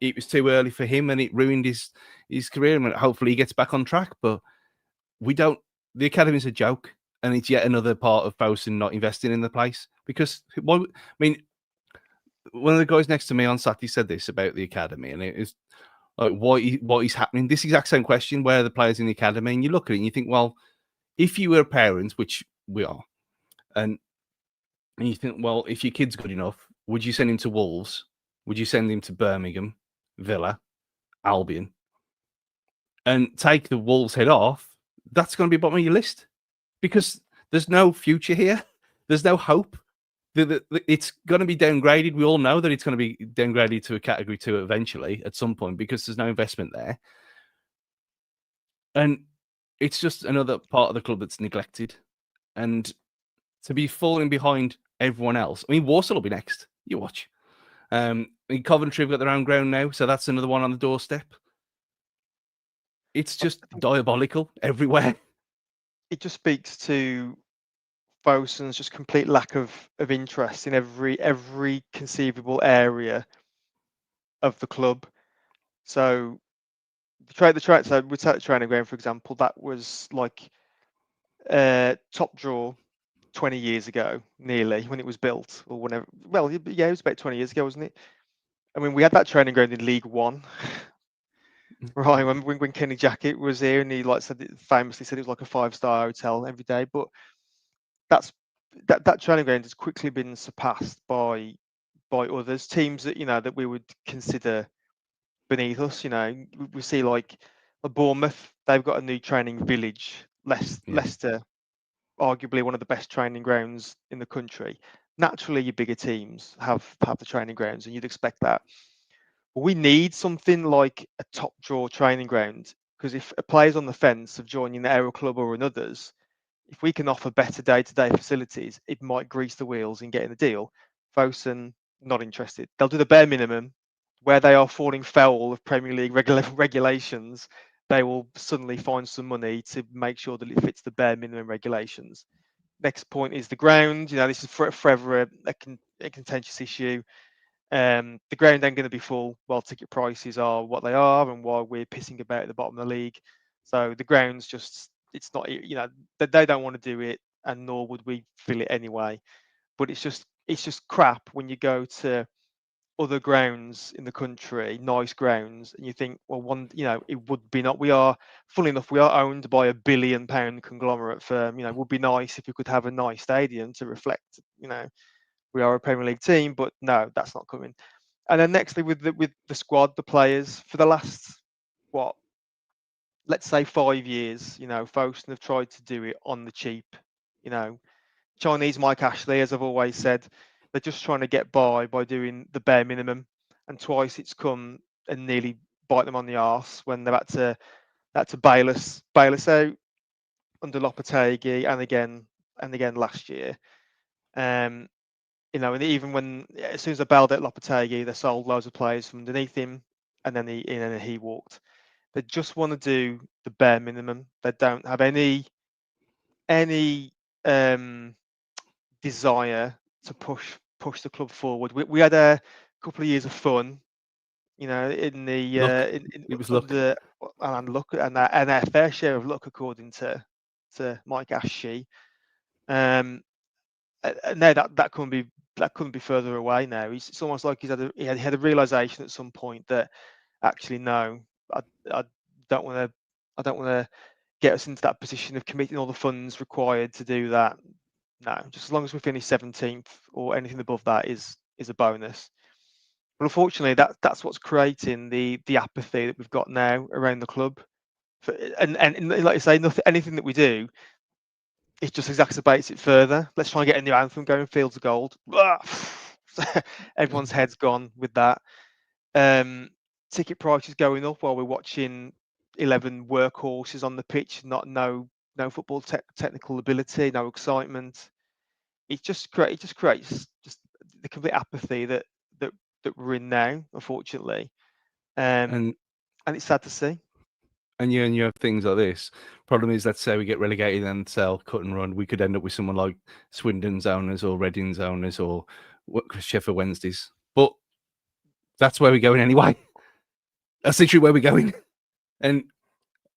It was too early for him, and it ruined his career. And hopefully he gets back on track. But we don't. The academy's a joke, and it's yet another part of Fosun not investing in the place. Because one of the guys next to me on Saturday said this about the academy, and it is like what is happening. This exact same question: where are the players in the academy? And you look at it and you think, well, if you were a parent, which we are, and you think, well, if your kid's good enough, would you send him to Wolves? Would you send him to Birmingham, Villa, Albion, and take the Wolves head off? That's going to be bottom of your list because there's no future here. There's no hope. It's going to be downgraded. We all know that it's going to be downgraded to a Category 2 eventually at some point because there's no investment there. And it's just another part of the club that's neglected. And to be falling behind everyone else. I mean, Walsall will be next. You watch. Coventry have got their own ground now, so that's another one on the doorstep. It's just diabolical everywhere. It just speaks to Fosun's just complete lack of interest in every conceivable area of the club. So so we take the training ground, for example, that was like top draw 20 years ago, nearly, when it was built, or whenever. Well, yeah, it was about 20 years ago, wasn't it? I mean, we had that training ground in League One, right? When Kenny Jackett was here, and he famously said it was like a 5-star hotel every day. But that training ground has quickly been surpassed by others, teams that that we would consider beneath us. We see like Bournemouth, they've got a new training village. Leicester, arguably one of the best training grounds in the country. Naturally, your bigger teams have the training grounds, and you'd expect that. But we need something like a top draw training ground, because if a player's on the fence of joining the Aero Club or another's, if we can offer better day-to-day facilities, it might grease the wheels in getting a deal. Fosun, not interested. They'll do the bare minimum. Where they are falling foul of Premier League regulations, they will suddenly find some money to make sure that it fits the bare minimum regulations. Next point is the ground. This is forever a contentious issue. The ground ain't going to be full while ticket prices are what they are, and while we're pissing about at the bottom of the league. So the ground's just, it's not, they don't want to do it, and nor would we fill it anyway. But it's just crap when you go to other grounds in the country, nice grounds, and you think, well, it would be not. We are, funnily enough, we are owned by £1 billion conglomerate firm. It would be nice if we could have a nice stadium to reflect, we are a Premier League team, but no, that's not coming. And then nextly, with the squad, the players, for the last, let's say 5 years, Fosun have tried to do it on the cheap. Chinese Mike Ashley, as I've always said, they're just trying to get by doing the bare minimum. and twice it's come and nearly bite them on the arse when they've had to bail us out under Lopetegui and again last year. And even when as soon as they bailed out Lopetegui, they sold loads of players from underneath him, and then he walked. They just want to do the bare minimum. They don't have any desire to push the club forward. We had a couple of years of fun, in the it was luck. and luck and our fair share of luck, according to Mike Ashley. Now that couldn't be further away now. It's almost like he had a realization at some point that actually no, I don't want to get us into that position of committing all the funds required to do that. No, just as long as we finish 17th or anything above that is a bonus. But unfortunately, that's what's creating the apathy that we've got now around the club. And like I say, anything that we do, it just exacerbates it further. Let's try and get a new anthem going, Fields of Gold. Everyone's head's gone with that. Ticket prices going up while we're watching 11 workhorses on the pitch, no football technical ability, no excitement. It just creates just the complete apathy that we're in now, unfortunately. And it's sad to see. And you have things like this. Problem is, let's say we get relegated and sell, cut and run. We could end up with someone like Swindon's owners or Reading's owners or Sheffield Wednesday's. But that's where we're going anyway. That's literally where we're going. And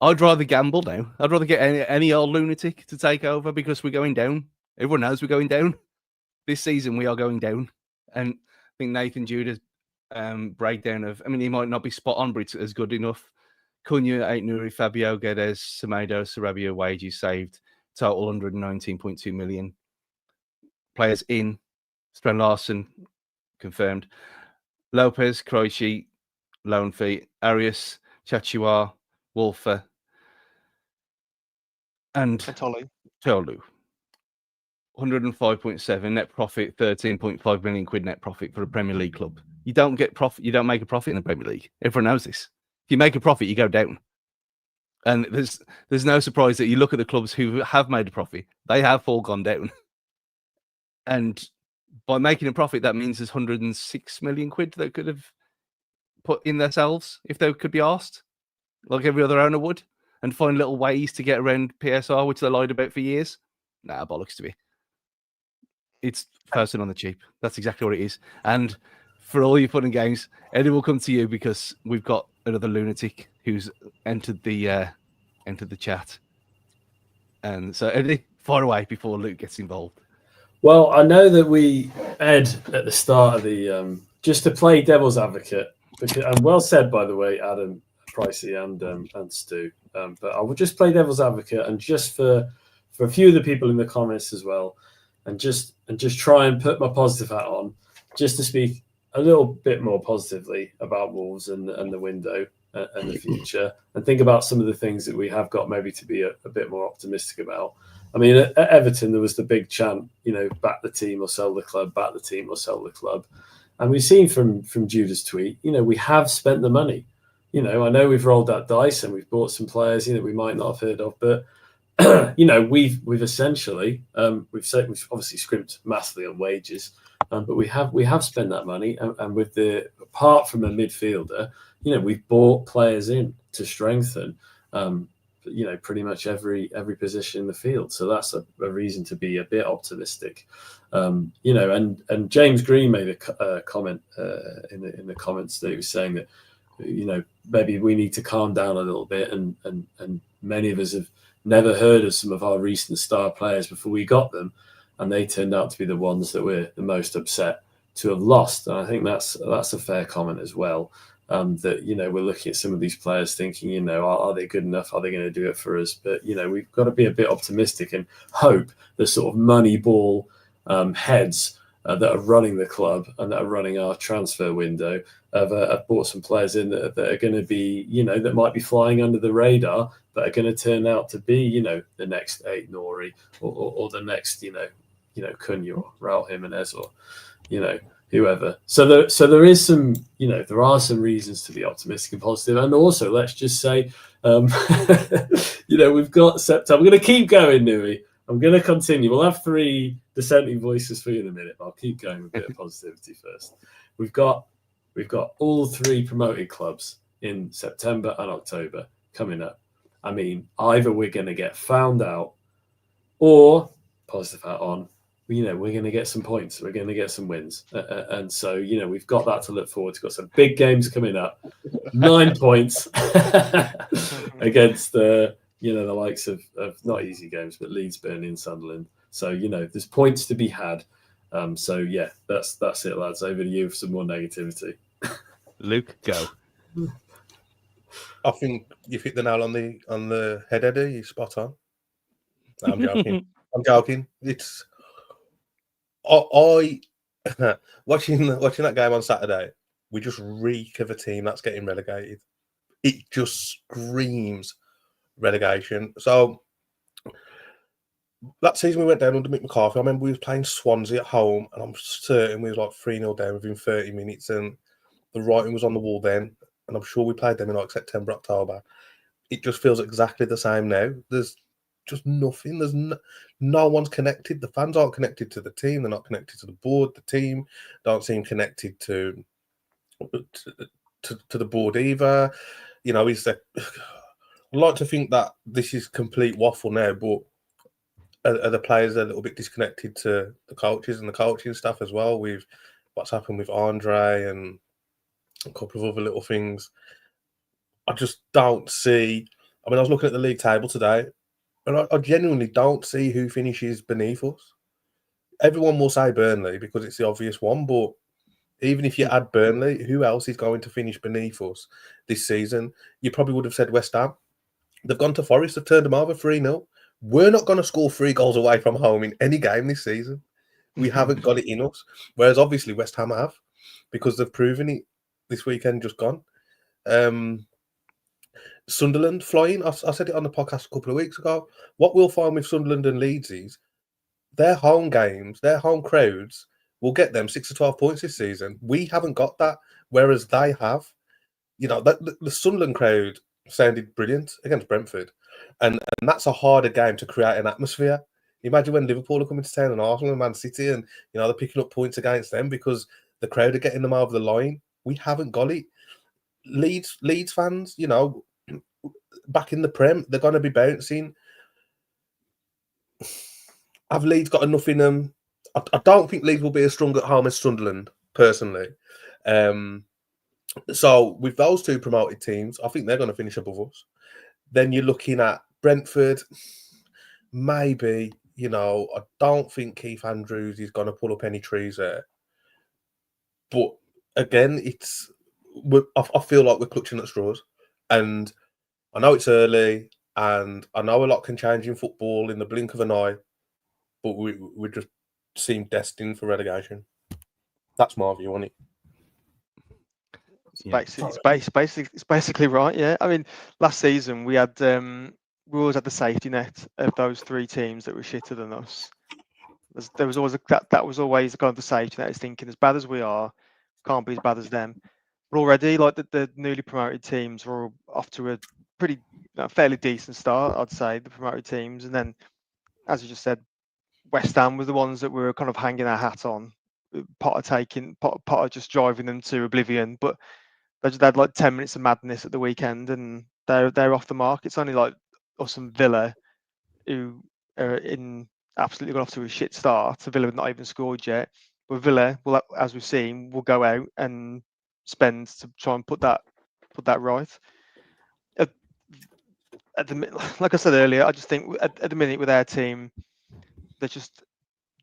I'd rather gamble now. I'd rather get any old lunatic to take over because we're going down. Everyone knows we're going down. This season we are going down. And I think Nathan Judah's breakdown of, he might not be spot on, but it's as good enough. Cunha, Aït-Nouri, Fabio, Guedes, Semedo, Sarabia, wages saved, total 119.2 million. Players in, Sven Larsson, confirmed. Lopez, Krejci, loan fee, Arias, Chachua, Wolfer, and Tolu. 105.7 net profit, 13.5 million quid net profit for a Premier League club. You don't get profit. You don't make a profit in the Premier League. Everyone knows this. If you make a profit, you go down. And there's no surprise that you look at the clubs who have made a profit, they have all gone down. And by making a profit, that means there's 106 million quid they could have put in themselves if they could be asked, like every other owner would, and find little ways to get around PSR, which they lied about for years. Nah, bollocks to me. It's person on the cheap. That's exactly what it is. And for all your fun and games, Eddie will come to you because we've got another lunatic who's entered the chat. And so, Eddie, fire away before Luke gets involved. Well, I know that Ed, at the start of the just to play devil's advocate, and well said, by the way, Adam, Pricey, and Stu. But I will just play devil's advocate, and just for a few of the people in the comments as well, and just try and put my positive hat on, just to speak a little bit more positively about Wolves and the window and the future, and think about some of the things that we have got maybe to be a bit more optimistic about. I mean, at Everton, there was the big chant, back the team or sell the club, back the team or sell the club. And we've seen from Judah's tweet, we have spent the money. I know we've rolled that dice and we've bought some players that we might not have heard of, but we've essentially we've obviously scrimped massively on wages, but we have spent that money, and with apart from a midfielder, we've bought players in to strengthen pretty much every position in the field. So that's a reason to be a bit optimistic. And James Green made a comment in the comments that he was saying that maybe we need to calm down a little bit, and many of us have never heard of some of our recent star players before we got them, and they turned out to be the ones that we're the most upset to have lost. And I think that's a fair comment as well. That we're looking at some of these players thinking, are they good enough? Are they going to do it for us? But we've got to be a bit optimistic and hope the sort of money ball heads that are running the club and that are running our transfer window have brought some players in that are going to be, that might be flying under the radar, but are going to turn out to be, the next Aït-Nouri or the next, Cunha or Raul Jimenez or, whoever. So there is some, there are some reasons to be optimistic and positive. And also, let's just say, we've got September. I'm going to keep going, Nui. I'm going to continue. We'll have 3 dissenting voices for you in a minute. But I'll keep going with a bit of positivity first. We've got all 3 promoted clubs in September and October coming up. I mean, either we're going to get found out, or positive hat on, we're going to get some points. We're going to get some wins. And so, we've got that to look forward to. We've got some big games coming up. 9 points against the likes of not easy games, but Leeds, Burnley and Sunderland. So, there's points to be had. So, yeah, that's it, lads. Over to you for some more negativity. Luke, go. I think you've hit the nail on the head, Eddie. You're spot on. No, I'm joking. I'm joking. It's I watching that game on Saturday. We just reek of a team that's getting relegated. It just screams relegation. So that season we went down under Mick McCarthy. I remember we was playing Swansea at home, and I'm certain we was like 3-0 down within 30 minutes, and the writing was on the wall then. And I'm sure we played them in like September, October. It just feels exactly the same now. There's just nothing. There's no one's connected. The fans aren't connected to the team. They're not connected to the board. The team don't seem connected to the board either. I'd like to think that this is complete waffle now, but are the players a little bit disconnected to the coaches and the coaching staff as well, with what's happened with Andre and a couple of other little things? I just don't see. I mean, I was looking at the league table today, and I genuinely don't see who finishes beneath us. Everyone will say Burnley because it's the obvious one, but even if you add Burnley, who else is going to finish beneath us this season? You probably would have said West Ham. They've gone to Forest, they've turned them over 3-0. We're not going to score 3 goals away from home in any game this season. We haven't got it in us. Whereas obviously West Ham have, because they've proven it this weekend just gone. Sunderland flying. I said it on the podcast a couple of weeks ago. What we'll find with Sunderland and Leeds is their home games, their home crowds will get them 6 to 12 points this season. We haven't got that, whereas they have. The Sunderland crowd sounded brilliant against Brentford, and that's a harder game to create an atmosphere. Imagine when Liverpool are coming to town and Arsenal and Man City, and they're picking up points against them because the crowd are getting them over the line. We haven't got it. Leeds fans, back in the Prem, they're going to be bouncing. Have Leeds got enough in them? I don't think Leeds will be as strong at home as Sunderland, personally. So with those 2 promoted teams, I think they're going to finish above us. Then you're looking at Brentford. Maybe, I don't think Keith Andrews is going to pull up any trees there. But again, I feel like we're clutching at straws. And I know it's early, and I know a lot can change in football in the blink of an eye, but we just seem destined for relegation. That's my view on it. It's basically right. Yeah, I mean, last season we had we always had the safety net of those 3 teams that were shitter than us. There was always that was always kind of the safety net. Is thinking, as bad as we are, can't be as bad as them. But already, like the newly promoted teams were off to a pretty fairly decent start, I'd say, the promoted teams. And then, as you just said, West Ham were the ones that we were kind of hanging our hat on. Potter just driving them to oblivion, but they just had like 10 minutes of madness at the weekend, and they're off the mark. It's only like us and Villa who are absolutely got off to a shit start. So Villa have not even scored yet, but Villa, well, as we've seen, will go out and spend to try and put that right. Like I said earlier, I just think at the minute with our team, they're just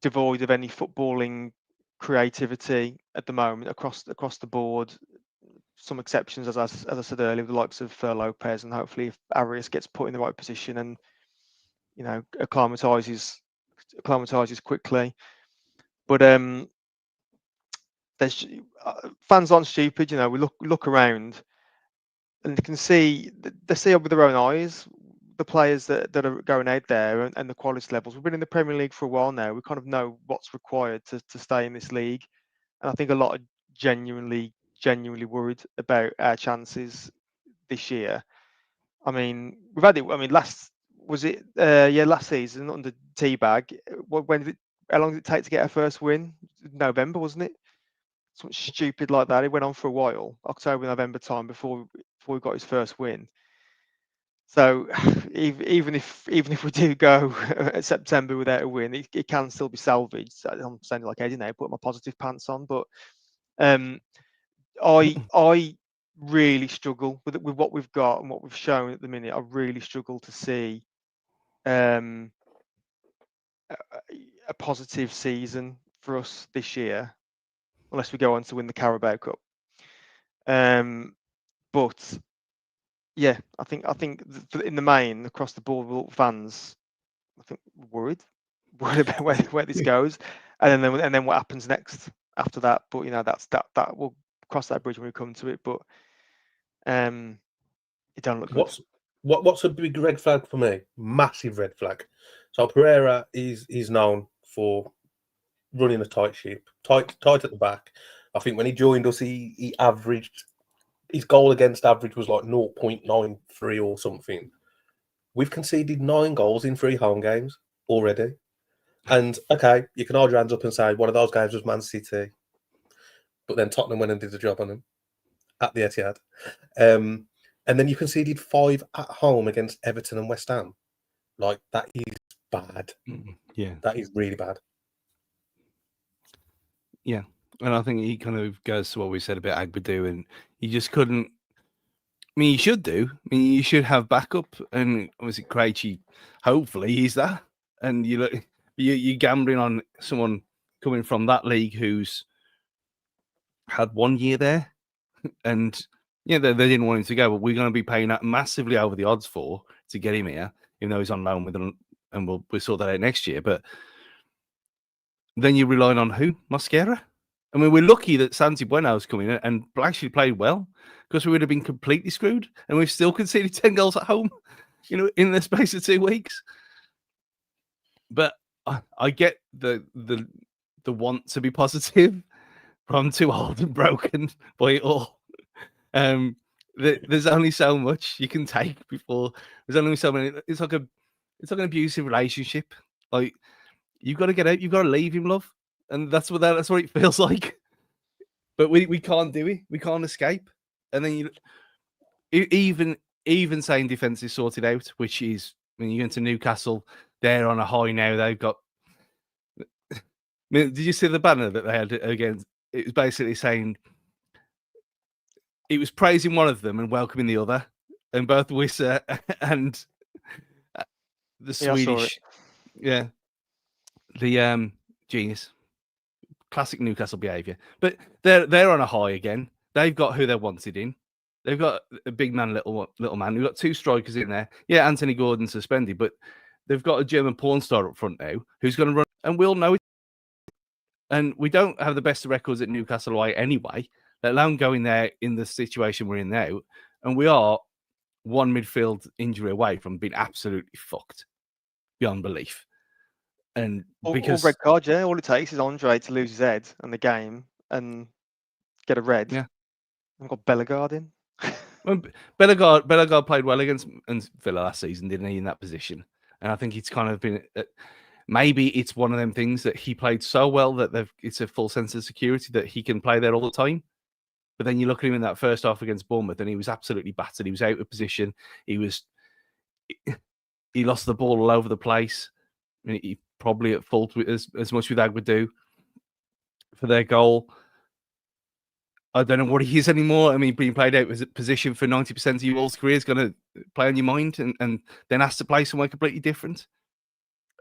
devoid of any footballing creativity at the moment across the board. Some exceptions, as I said earlier, the likes of Lopez, and hopefully if Arias gets put in the right position and acclimatizes quickly. But there's fans aren't stupid. We look around and they can see it with their own eyes. The players that are going out there and the quality levels. We've been in the Premier League for a while now. We kind of know what's required to stay in this league. and I think a lot are genuinely worried about our chances this year. I mean, we've had it. I mean, last season under Teabag. How long did it take to get our first win? November, wasn't it? Something stupid like that. It went on for a while, October, November time before we got his first win. So even if we do go September without a win, it can still be salvaged. I'm sounding like Eddie now, put my positive pants on, but I really struggle with what we've got and what we've shown at the minute. I really struggle to see a positive season for us this year, unless we go on to win the Carabao Cup. But yeah, I think in the main, across the board, fans, I think worried about where this goes, and then what happens next after that. But you know, that we'll cross that bridge when we come to it. But it don't look good. What's a big red flag for me? Massive red flag. So Pereira is known for running a tight ship, tight at the back. I think when he joined us, he averaged, his goal against average was like 0.93 or something. We've conceded 9 goals in 3 home games already. And okay, you can hold your hands up and say one of those games was Man City, but then Tottenham went and did the job on them at the Etihad. And then you conceded 5 at home against Everton and West Ham. Like, that is bad. Yeah. That is really bad. Yeah. And I think he kind of goes to what we said about Agbadou, and you just couldn't. I mean, you should do. I mean, you should have backup, and obviously Krejci, hopefully he's that. And you're gambling on someone coming from that league who's had 1 year there, and yeah, they didn't want him to go, but we're going to be paying that massively over the odds to get him here, even though he's on loan with them, and we'll sort that out next year. But then you're relying on who? Mosquera? I mean, we're lucky that Santi Bueno's coming in and actually played well, because we would have been completely screwed, and we've still conceded 10 goals at home, in the space of 2 weeks. But I get the want to be positive, but I'm too old and broken by it all. There's only so much you can take before. There's only so many. It's like an abusive relationship. Like, you've got to get out. You've got to leave him, love, and that's what it feels like. But we can't do it. We can't escape. And then even saying defense is sorted out, which is, I mean, you go into Newcastle, they're on a high now. They've got. I mean, did you see the banner that they had against? It was basically saying, it was praising one of them and welcoming the other, and both Wissa and the Swedish, the genius, classic Newcastle behaviour. But they're on a high again. They've got who they wanted in. They've got a big man, little man. We've got 2 strikers in there. Yeah, Anthony Gordon suspended, but they've got a German porn star up front now who's going to run, and we'll know it. And we don't have the best of records at Newcastle away anyway, let alone going there in the situation we're in now. And we are one midfield injury away from being absolutely fucked beyond belief. And because all red card, yeah, all it takes is Andre to lose his head and the game and get a red. Yeah, we've got Bellegarde in. Well, Bellegarde played well against Villa last season, didn't he? In that position, and I think it's kind of been. Maybe it's one of them things that he played so well that it's a full sense of security that he can play there all the time. But then you look at him in that first half against Bournemouth, and he was absolutely battered. He was out of position. He lost the ball all over the place. I mean, he probably at fault as much with Agbadou for their goal. I don't know what he is anymore. I mean, being played out as a position for 90% of your all's career is going to play on your mind, and then has to play somewhere completely different.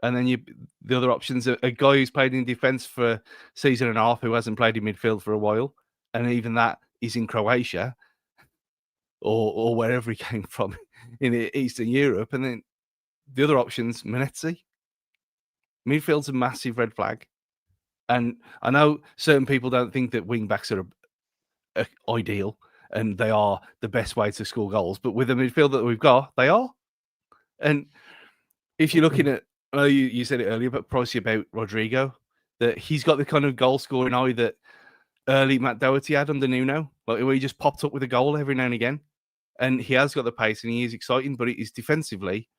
And then the other options are a guy who's played in defence for a season and a half, who hasn't played in midfield for a while, and even that is in Croatia or wherever he came from in Eastern Europe. And then the other options, Menezzi. Midfield's a massive red flag. And I know certain people don't think that wing backs are ideal and they are the best way to score goals, but with the midfield that we've got, they are. And if you're looking at, I know you said it earlier, but Pricey about Rodrigo, that he's got the kind of goal scoring eye that early Matt Doherty had under Nuno, like where he just popped up with a goal every now and again. And he has got the pace and he is exciting, but he's defensively,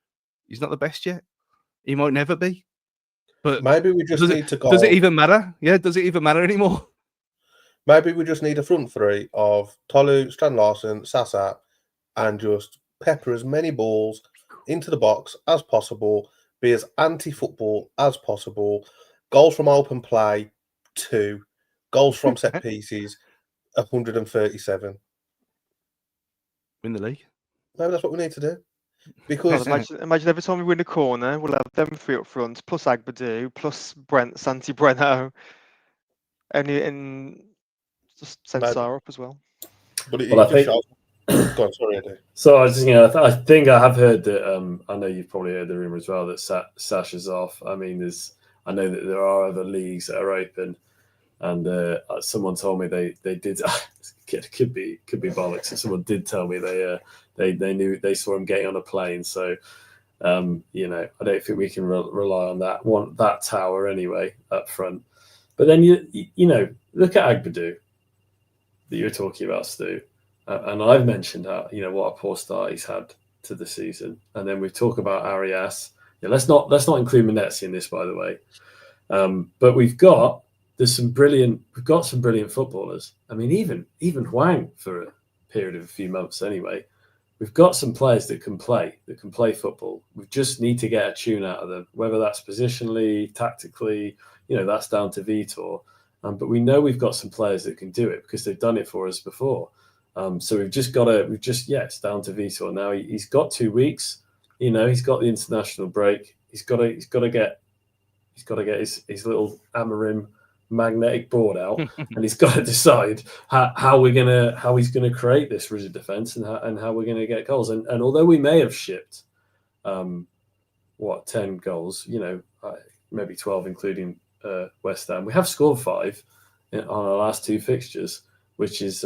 he's not the best yet. He might never be. But maybe we just need to go. Does it even matter? Yeah, does it even matter anymore? Maybe we just need a front three of Tolu, Stan Larson, Sasa, and just pepper as many balls into the box as possible, be as anti-football as possible. Goals from open play, 2. Goals from set pieces, 137. Win the league. Maybe that's what we need to do. God, Because imagine every time we win a corner, we'll have them 3 up front, plus Agbadu, plus Santi Breno, and just send Sarr up as well. But it Well, I just think- shows. Go on, sorry, Eddie. So I was just, I think I have heard that. I know you've probably heard the rumor as well that Sasha's off. I mean, I know that there are other leagues that are open, and someone told me they did. It could be bollocks. Someone did tell me they knew, they saw him getting on a plane. So I don't think we can rely on that tower anyway up front. But then you look at Agbadu that you were talking about, Stu. And I've mentioned how, what a poor start he's had to the season. And then we talk about Arias. Yeah, let's not include Manetzi in this, by the way. But we've got some brilliant footballers. I mean, even Huang for a period of a few months anyway. We've got some players that can play football. We just need to get a tune out of them, whether that's positionally, tactically, that's down to Vitor. But we know we've got some players that can do it because they've done it for us before. So it's down to Vitor now. He's got 2 weeks. He's got the international break. He's got to get his little Amarim magnetic board out, and he's got to decide how he's gonna create this rigid defense and how we're gonna get goals. And although we may have shipped 10 goals, maybe 12 including West Ham, we have scored 5 on our last 2 fixtures, which is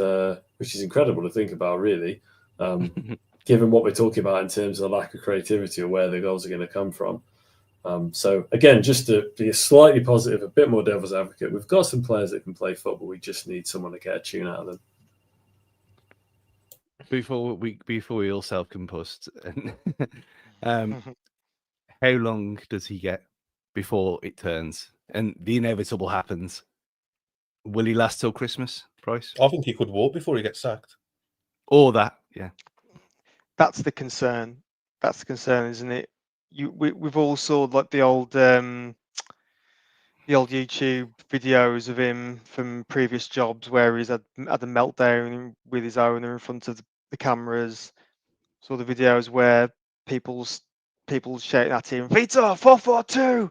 incredible to think about, really, given what we're talking about in terms of the lack of creativity or where the goals are going to come from. So again, just to be slightly positive, a bit more devil's advocate, we've got some players that can play football. We just need someone to get a tune out of them. Before we all self-compust, how long does he get before it turns and the inevitable happens? Will he last till Christmas, Price? I think he could walk before he gets sacked. Or that, yeah. That's the concern. That's the concern, isn't it? We've all saw like the old YouTube videos of him from previous jobs where he's had a meltdown with his owner in front of the cameras. Saw the videos where people shouting at him, "Vitor, 4-4-2,"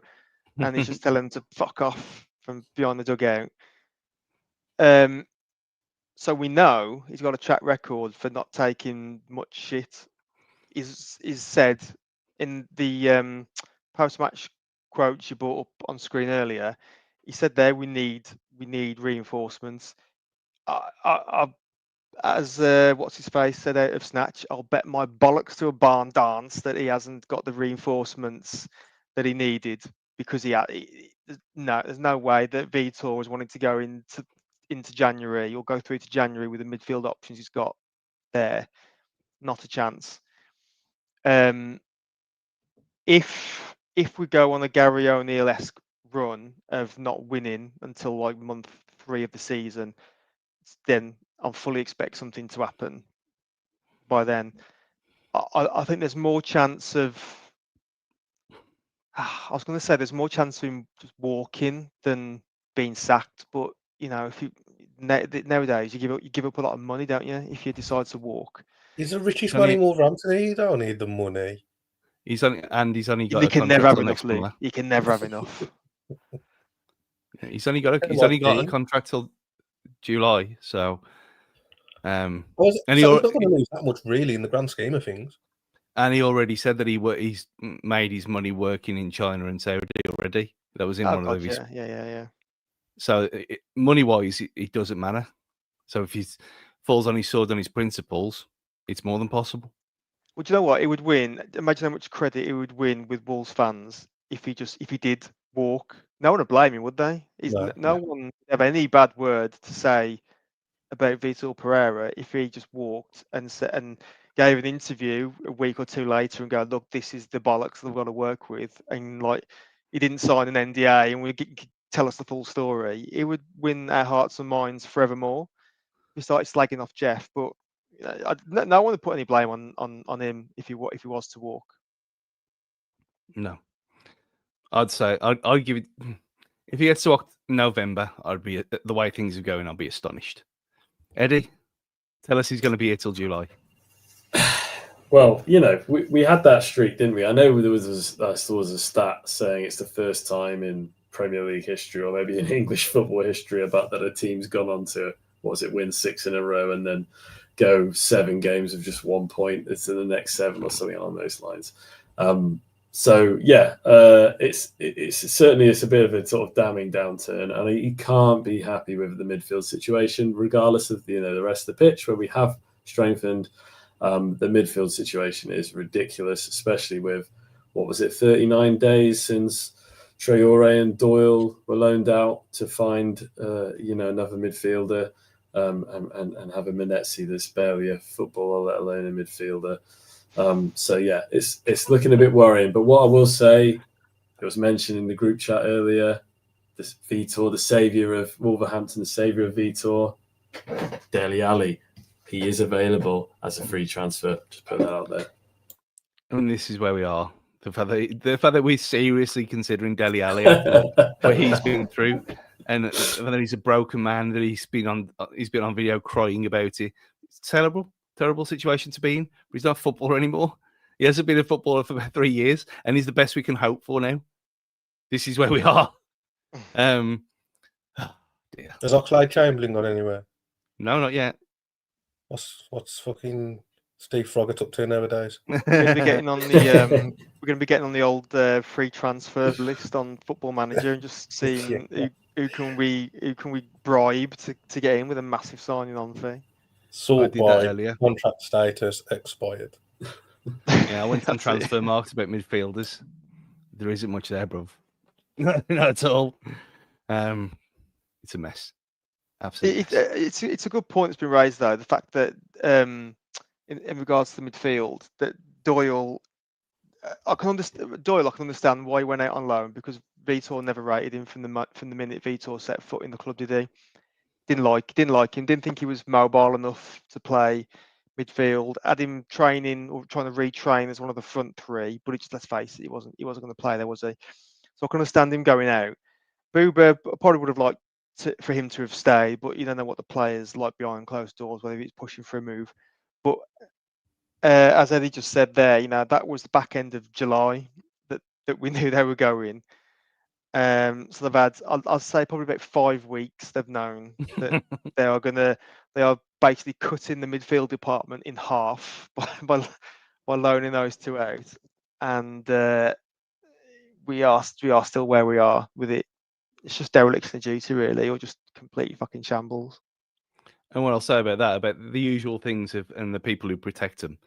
and he's just telling them to fuck off from behind the dugout. So we know he's got a track record for not taking much shit. Is said in the post-match quotes you brought up on screen earlier. He said there we need reinforcements. As what's his face said out of Snatch, I'll bet my bollocks to a barn dance that he hasn't got the reinforcements that he needed, because there's no way that Vitor was wanting to go into January or go through to January with the midfield options he's got there. Not a chance. If we go on a Gary O'Neill-esque run of not winning until like month 3 of the season, then I'll fully expect something to happen by then. I think there's more chance of there's more chance of him just walking than being sacked. But if you nowadays you give up a lot of money, don't you, if you decide to walk? He's the richest man in Wolverhampton. He don't need the money. He's only got. He can never have enough, Lee. He can never have enough. He's only got a contract till July, so. And he's not going to lose that much, really, in the grand scheme of things. And he already said that he's made his money working in China and Saudi already. That was in one of his. Yeah. So money-wise, it doesn't matter. So if he falls on his sword on his principles, it's more than possible. Well, do you know what? It would win. Imagine how much credit it would win with Wolves fans if he did walk, no one would blame him, would they? No one would have any bad word to say about Vitor Pereira if he just walked and gave an interview a week or two later and go, look, this is the bollocks that we've got to work with, and like he didn't sign an NDA and tell us the full story. It would win our hearts and minds forevermore. We started slagging off Jeff, but no one would put any blame on him if he was to walk. No, I'd say I'd give it. If he gets to November, I'd be the way things are going. I'll be astonished. Eddie, tell us he's going to be here till July. Well, we had that streak, didn't we? I know there was a stat saying it's the first time in Premier League history, or maybe in English football history, about that a team's gone on to win 6 in a row and then go 7 games of just 1 point. It's in the next 7 or something along those lines. So yeah, it's certainly a bit of a sort of damning downturn, and you can't be happy with the midfield situation, regardless of the rest of the pitch where we have strengthened. The midfield situation is ridiculous, especially with 39 days since Traore and Doyle were loaned out to find another midfielder, and have a Menezes that's barely a footballer, let alone a midfielder. So yeah, it's looking a bit worrying. But what I will say, it was mentioned in the group chat earlier, this Vitor, the saviour of Wolverhampton, the saviour of Vitor, Dele Alli, he is available as a free transfer. Just put that out there. And this is where we are. The fact that we're seriously considering Dele Alli after what he's been through, and that he's a broken man, that he's been on video crying about it. It's terrible situation to be in. But he's not a footballer anymore. He hasn't been a footballer for about 3 years, and he's the best we can hope for now. This is where we are. Oh dear. Has Oxlade-Chamberlain gone anywhere? No, not yet. What's fucking Steve Froggatt up to nowadays? We're going to be getting on the old free transfer list on Football Manager and just seeing who can we bribe to get in with a massive signing on fee. Sort by contract status expired. Yeah, I went on transfer market about midfielders. There isn't much there, bruv. Not at all. It's a mess. Absolutely. It's a good point that's been raised, though. The fact that in regards to the midfield, that Doyle, I can understand why he went out on loan, because Vitor never rated him from the minute Vitor set foot in the club. Did he? Didn't like him. Didn't think he was mobile enough to play midfield. Had him training or trying to retrain as one of the front three, but let's face it, he wasn't going to play there, was he? So I can understand him going out. Buba probably would have liked for him to have stayed, but you don't know what the players like behind closed doors, whether he's pushing for a move. But as Eddie just said there, that was the back end of July that we knew they were going. So they've had, I'll say, probably about 5 weeks. They've known that they are basically cutting the midfield department in half by loaning those two out, and we are still where we are with it. It's just dereliction of duty, really, or just complete fucking shambles. And what I'll say about that, about the usual things and the people who protect them.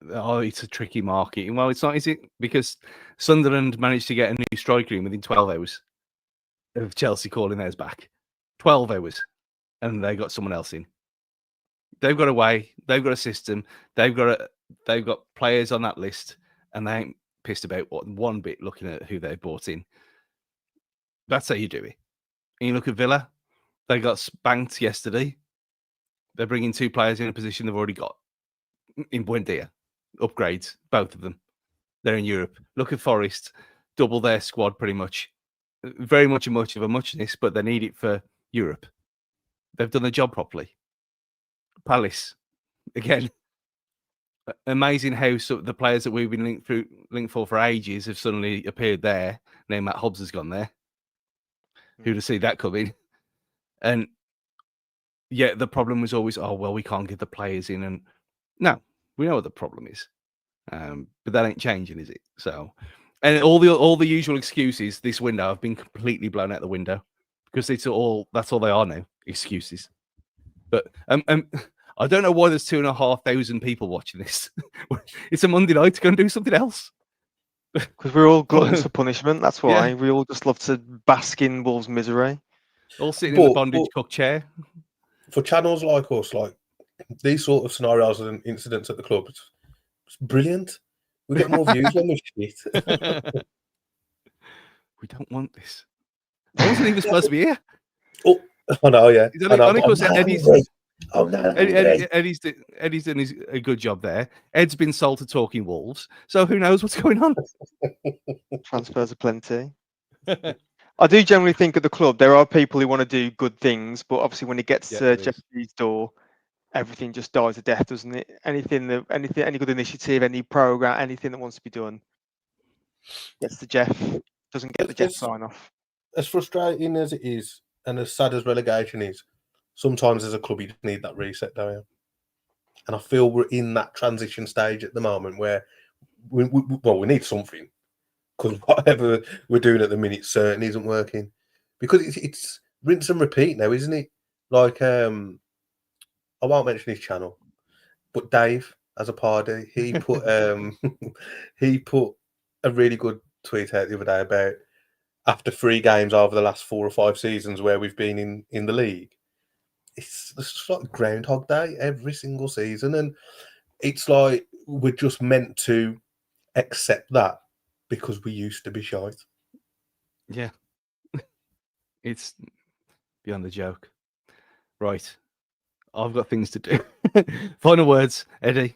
It's a tricky market. Well, it's not, is it? Because Sunderland managed to get a new striker in within 12 hours of Chelsea calling theirs back. 12 hours. And they got someone else in. They've got a way. They've got a system. They've got players on that list, and they ain't pissed about one bit looking at who they brought in. That's how you do it. And you look at Villa, they got spanked yesterday. They're bringing 2 players in a position they've already got in Buendia. Upgrades, both of them. They're in Europe. Look at Forest, double their squad pretty much. Very much of a muchness, but they need it for Europe. They've done the job properly. Palace, again, amazing how the players that we've been linked for ages have suddenly appeared there. Now Matt Hobbs has gone there. Who'd have seen that coming? And yet the problem was always, we can't get the players in. And no, we know what the problem is. But that ain't changing, is it? So, and all the usual excuses this window have been completely blown out the window, because that's all they are now, excuses. But I don't know why there's 2,500 people watching this. It's a Monday night to go and do something else. Because we're all gluttons for punishment. That's why Yeah. we all just love to bask in Wolves' misery. All sitting in the But- bondage but- cook chair. For channels like us, like these sort of scenarios and incidents at the club, it's brilliant. We get more views when we shit. We don't want this. I wasn't even supposed to be here. Oh, I know, yeah. It's I know. only because I'm not Eddie's angry. I'm not angry. Eddie's doing a good job there. Ed's been sold to talking Wolves, so who knows what's going on? Transfers are plenty. I do generally think at the club there are people who want to do good things, but obviously when it gets Yeah, to there is. Jeffrey's door, everything just dies a death, doesn't it? Any good initiative, any program, anything that wants to be done gets to Jeff. Doesn't get the Jeff sign off. As frustrating as it is, and as sad as relegation is, sometimes as a club you just need that reset, don't you? And I feel we're in that transition stage at the moment where we need something, because whatever we're doing at the minute certainly isn't working. Because it's rinse and repeat now, isn't it? Like I won't mention his channel, but Dave as a party, he put he put a really good tweet out the other day about after 3 games over the last 4 or 5 seasons where we've been in the league. It's just like Groundhog Day every single season, and it's like we're just meant to accept that because we used to be shite. Yeah. It's beyond the joke. Right. I've got things to do. Final words, Eddie.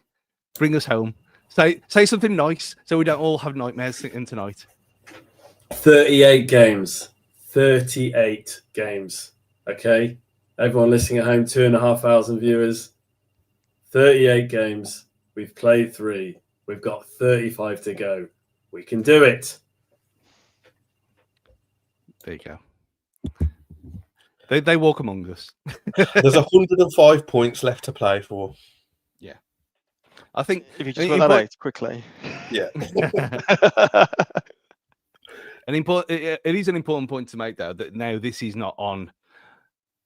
Bring us home. Say something nice so we don't all have nightmares thinking tonight. 38 games. 38 games. Okay? Everyone listening at home, 2,500 viewers. 38 games. We've played 3. We've got 35 to go. We can do it. There you go. They walk among us. There's 105 points left to play for. Yeah. I think If you just put that out quickly. Yeah. It is an important point to make, though, that now this is not on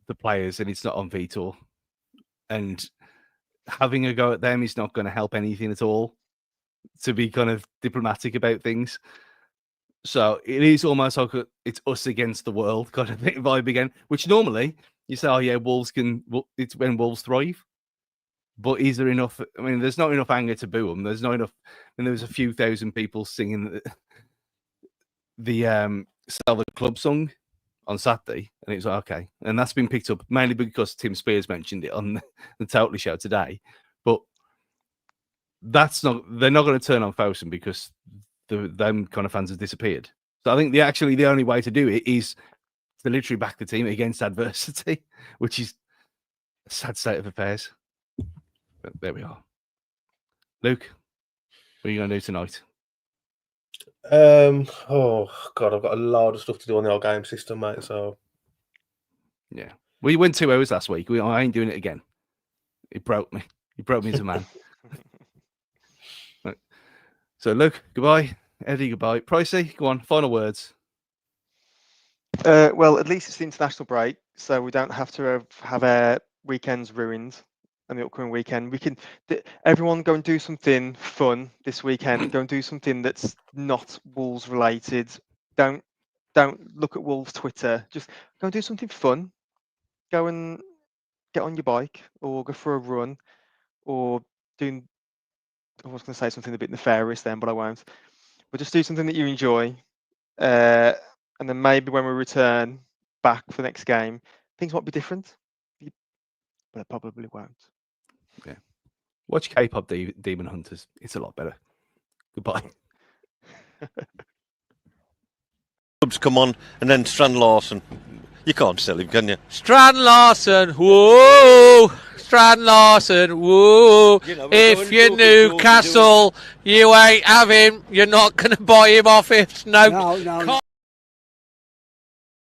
the players and it's not on Vitor. And having a go at them is not going to help anything at all, to be kind of diplomatic about things. So it is almost like it's us against the world kind of vibe again, which normally you say, oh, yeah, it's when Wolves thrive. But is there enough? I mean, there's not enough anger to boo them. There's not enough. And there was a few thousand people singing the Sell the Club song on Saturday, and it was like, okay. And that's been picked up mainly because Tim Spears mentioned it on the Totally Show today. But they're not going to turn on Fosun because them kind of fans have disappeared. So I think the only way to do it is to literally back the team against adversity, which is a sad state of affairs. But there we are. Luke, what are you going to do tonight? Oh God, I've got a lot of stuff to do on the old game system, mate. So yeah, we went 2 hours last week. I ain't doing it again. It broke me. It broke me as a man. Right. So Luke, goodbye. Eddie, goodbye. Pricey, go on. Final words. Well, at least it's the international break, so we don't have to have our weekends ruined. And the upcoming weekend, we can everyone go and do something fun this weekend. Go and do something that's not Wolves related. Don't look at Wolves Twitter. Just go and do something fun. Go and get on your bike or go for a run or doing. I was going to say something a bit nefarious then, but I won't. But just do something that you enjoy, and then maybe when we return back for the next game, things might be different, but it probably won't. Yeah. Watch K-pop Demon Hunters. It's a lot better. Goodbye. Clubs come on, and then Strand Larson. You can't sell him, can you? Strand Larson, whoa! Strand Larson, whoa! If you're Newcastle, you ain't have him. You're not going to buy him off it. No.